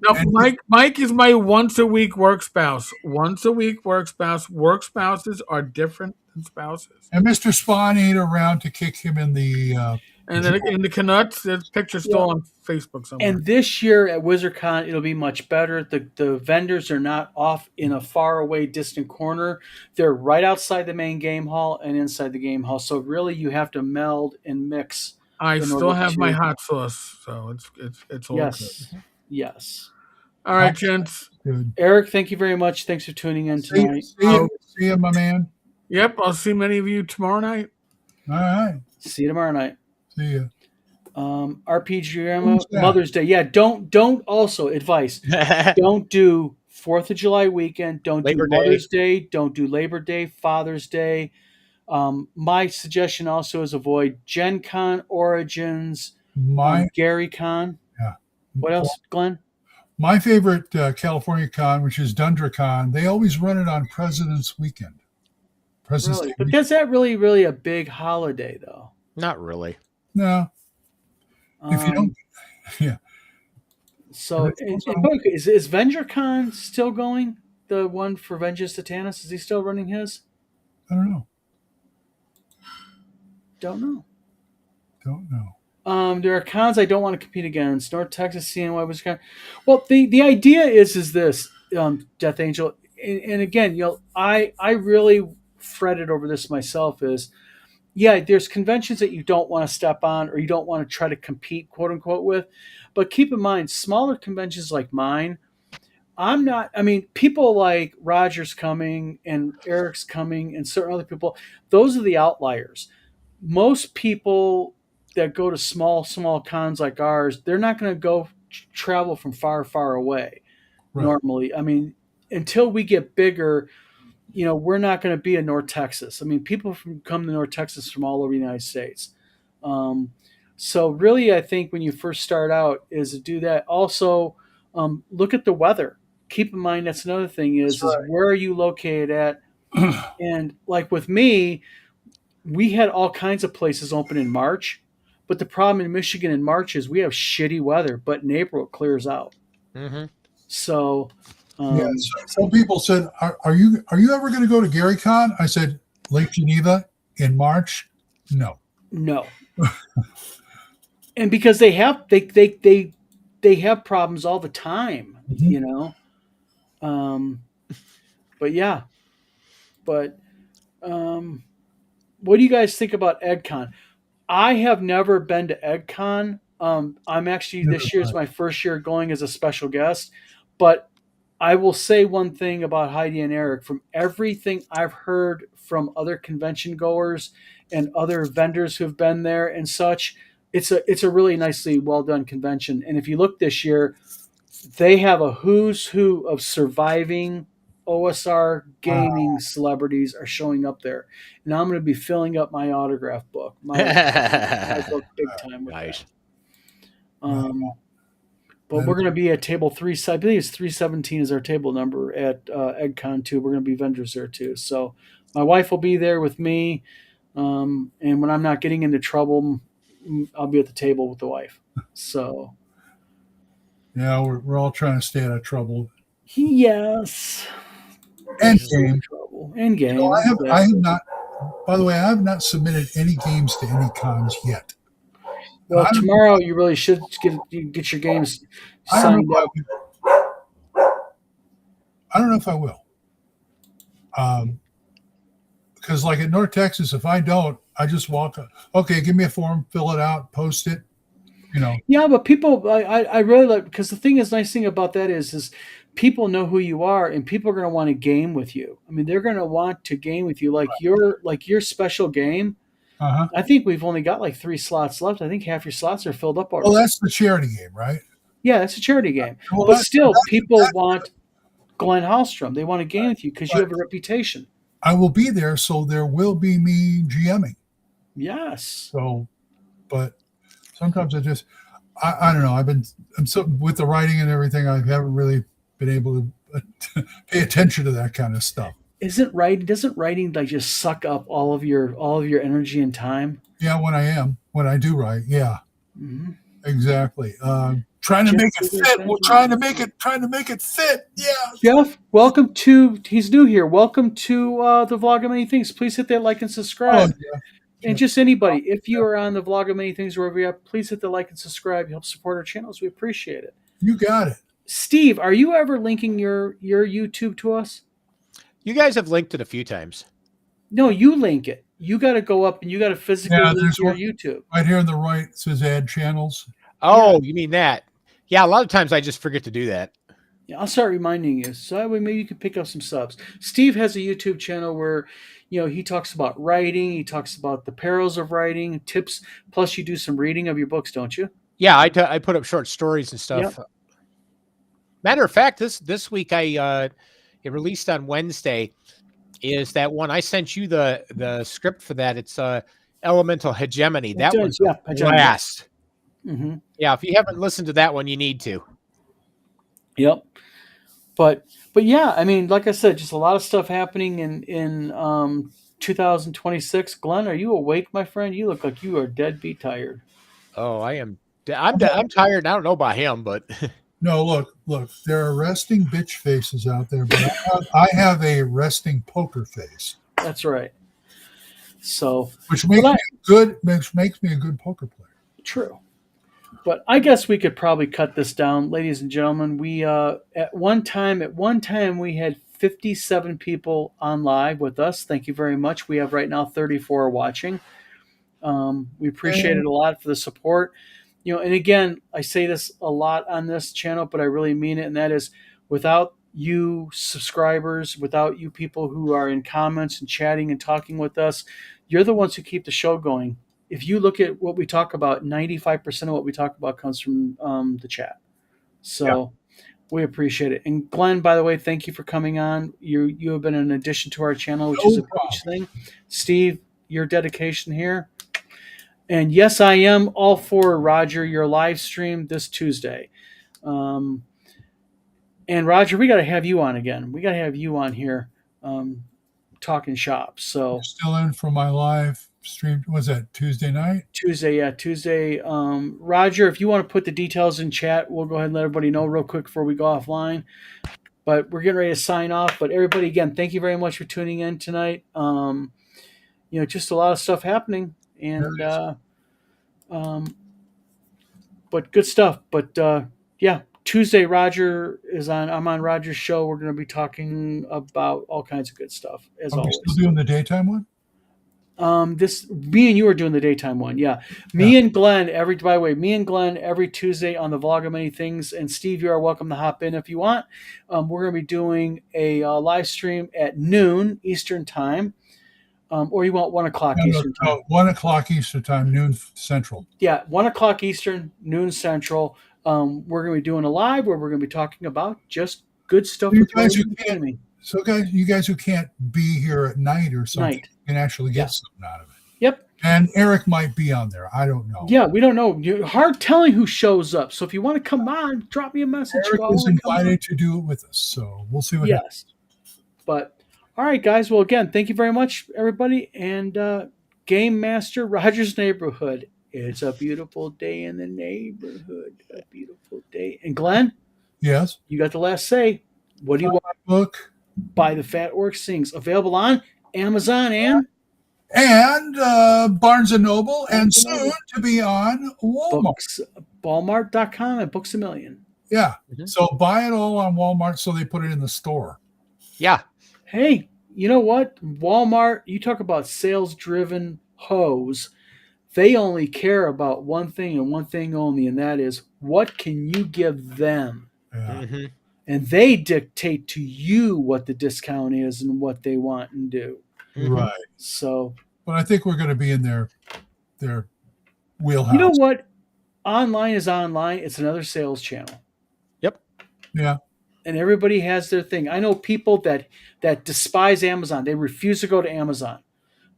No, Mike is my once a week work spouse. Once a week work spouse. Work spouses are different than spouses. And Mr. Spawn ain't around to kick him in the. And then in the Canucks, there's pictures still on Facebook somewhere. And this year at WizardCon, it'll be much better. The vendors are not off in a far away, distant corner. They're right outside the main game hall and inside the game hall. So really, you have to meld and mix. I still have my hot sauce, so it's all good. Yes. All right, gents. Good. Eric, thank you very much. Thanks for tuning in tonight. See you, my man. Yep, I'll see many of you tomorrow night. All right. See you tomorrow night. See ya. RPG Mother's Day. Yeah, don't also advice. Don't do 4th of July weekend. Don't do Mother's Day. Don't do Labor Day, Father's Day. My suggestion also is avoid Gen Con, Origins, Gary Con. Yeah. What else, Glenn? My favorite California con, which is DundraCon, they always run it on President's Weekend. Really? But is that really a big holiday, though? Not really. No. If you don't, yeah. So, is VengereCon still going? The one for Vengeance Satanas? Is he still running his? I don't know. Don't know. Don't know. There are cons I don't want to compete against. North Texas CNY was con. Well, the idea is this, Death Angel, and again, I really fretted over this myself. There's conventions that you don't want to step on or you don't want to try to compete, quote unquote, with. But keep in mind, smaller conventions like mine, people like Roger's coming and Eric's coming and certain other people, those are the outliers. Most people that go to small cons like ours, they're not going to go travel from far away. Right. normally. I mean, until we get bigger, we're not going to be in North Texas. I mean, people come to North Texas from all over the United States. So really, I think when you first start out is to do that. Also, look at the weather. Keep in mind that's another thing is where are you located at? And like with me, we had all kinds of places open in March, but the problem in Michigan in March is we have shitty weather, but in April it clears out. Mm-hmm. So, some people said, "Are you ever going to go to GaryCon?" I said, "Lake Geneva in March." No. And because they have problems all the time, But yeah, what do you guys think about EdCon? I have never been to EdCon. I'm actually this year's my first year going as a special guest, but I will say one thing about Heidi and Eric. From everything I've heard from other convention goers and other vendors who've been there and such, it's a really nicely well done convention. And if you look this year, they have a who's who of surviving OSR gaming celebrities are showing up there, and I'm going to be filling up my autograph book, my book big time with nice. that. But we're going to be at table 3. I believe it's 317 is our table number at EdCon 2. We're going to be vendors there too. So my wife will be there with me, and when I'm not getting into trouble, I'll be at the table with the wife. So yeah, we're all trying to stay out of trouble. Yes. And game. And game. I have not. By the way, I have not submitted any games to any cons yet. Well, tomorrow you really should get your games signed up. I don't know if I will. Because like in North Texas, if I don't, I just walk up. Okay, give me a form, fill it out, post it. Yeah, but people, I really like, because the nice thing about that is people know who you are, and people are going to want to game with you. I mean, they're going to want to game with you, like your special game. Uh-huh. I think we've only got like 3 slots left. I think half your slots are filled up already. Well, that's the charity game, right? Yeah, that's a charity game. Well, but still, people want Glenn Hallstrom. They want to game with you because you have a reputation. I will be there, so there will be me GMing. Yes. So, but sometimes I don't know. I'm so with the writing and everything. I haven't really been able to pay attention to that kind of stuff. Doesn't writing like just suck up all of your energy and time? Yeah, when I do write, yeah, exactly. Trying to make it fit. We're trying to make it fit. Yeah. Jeff, he's new here. Welcome to the Vlog of Many Things. Please hit that like and subscribe. Oh, yeah. And just anybody, if you are on the Vlog of Many Things, wherever you're at, please hit the like and subscribe. You help support our channels. We appreciate it. You got it. Steve, are you ever linking your YouTube to us? You guys have linked it a few times. No, you link it. You got to go up and you got to physically link your YouTube. Right here on the right, it says add channels. Oh, you mean that? Yeah, a lot of times I just forget to do that. Yeah, I'll start reminding you. So that way maybe you can pick up some subs. Steve has a YouTube channel where he talks about writing. He talks about the perils of writing, tips. Plus, you do some reading of your books, don't you? Yeah, I put up short stories and stuff. Yep. Matter of fact, this week it released on Wednesday. Is that one I sent you the script for that? It's Elemental Hegemony. That one's blast. Mm-hmm. Yeah, if you haven't listened to that one, you need to. Yep. But yeah, I mean, like I said, just a lot of stuff happening in 2026. Glenn, are you awake, my friend? You look like you are deadbeat tired. Oh, I am. I'm tired. I don't know about him, but no. Look. There are resting bitch faces out there, but I have a resting poker face. That's right. So, which makes me a good poker player. True. But I guess we could probably cut this down, ladies and gentlemen. We at one time we had 57 people on live with us. Thank you very much. We have right now 34 watching. We appreciate it a lot for the support. And again, I say this a lot on this channel, but I really mean it, and that is, without you subscribers, without you people who are in comments and chatting and talking with us, you're the ones who keep the show going. If you look at what we talk about, 95% of what we talk about comes from the chat. So We appreciate it. And Glenn, by the way, thank you for coming on. You have been an addition to our channel, which is a huge thing. Steve, your dedication here. And yes, I am all for Roger, your live stream this Tuesday. And Roger, we got to have you on again. We got to have you on here talking shop. So You're still in for my live stream. Was that Tuesday night? Tuesday, yeah, Tuesday. Roger, if you want to put the details in chat, we'll go ahead and let everybody know real quick before we go offline. But we're getting ready to sign off. But everybody, again, thank you very much for tuning in tonight. Just a lot of stuff happening, and but good stuff. But yeah, Tuesday, Roger is on. I'm on Roger's show. We're going to be talking about all kinds of good stuff as always. Still doing the daytime one? Me and you are doing the daytime one. Yeah. Me and Glenn every Tuesday on the Vlog of Many Things. And Steve, you are welcome to hop in if you want. We're going to be doing a live stream at noon Eastern time. Or you want 1 o'clock Eastern time? 1 o'clock Eastern time, noon Central. Yeah, 1 o'clock Eastern, noon Central. We're going to be doing a live where we're going to be talking about just good stuff. You guys who can't be here at night or something, can actually get something out of it. Yep. And Eric might be on there. I don't know. Yeah, we don't know. Hard telling who shows up. So if you want to come on, drop me a message. Eric is invited to do it with us. So we'll see what happens. But all right, guys. Well, again, thank you very much, everybody. And Game Master Rogers Neighborhood. It's a beautiful day in the neighborhood. A beautiful day. And Glenn? Yes? You got the last say. What do you want? Book. By the Fat Orc Sings. Available on Amazon and Barnes & Noble, and soon to be on Walmart. Walmart.com and Books A Million. Yeah. Mm-hmm. So buy it all on Walmart so they put it in the store. Yeah. Hey, you know what? Walmart, you talk about sales-driven hoes. They only care about one thing and one thing only, and that is what can you give them? Yeah. Mm-hmm. And they dictate to you what the discount is and what they want and do. Right. So, but I think we're going to be in their wheelhouse. You know what? Online is online. It's another sales channel. Yep. Yeah. And everybody has their thing. I know people that despise Amazon. They refuse to go to Amazon.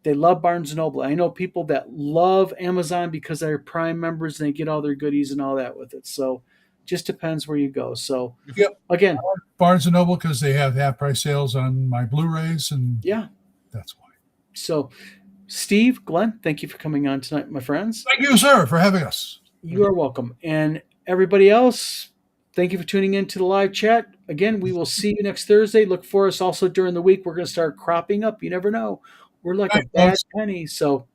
They love Barnes & Noble. I know people that love Amazon because they're Prime members and they get all their goodies and all that with it. So just depends where you go. So again, Barnes & Noble because they have half price sales on my Blu-rays, and that's why. So Steve, Glenn, thank you for coming on tonight, my friends. Thank you, sir, for having us. You are welcome. And everybody else, thank you for tuning in to the live chat. Again, we will see you next Thursday. Look for us also during the week. We're going to start cropping up. You never know. We're like a bad penny. So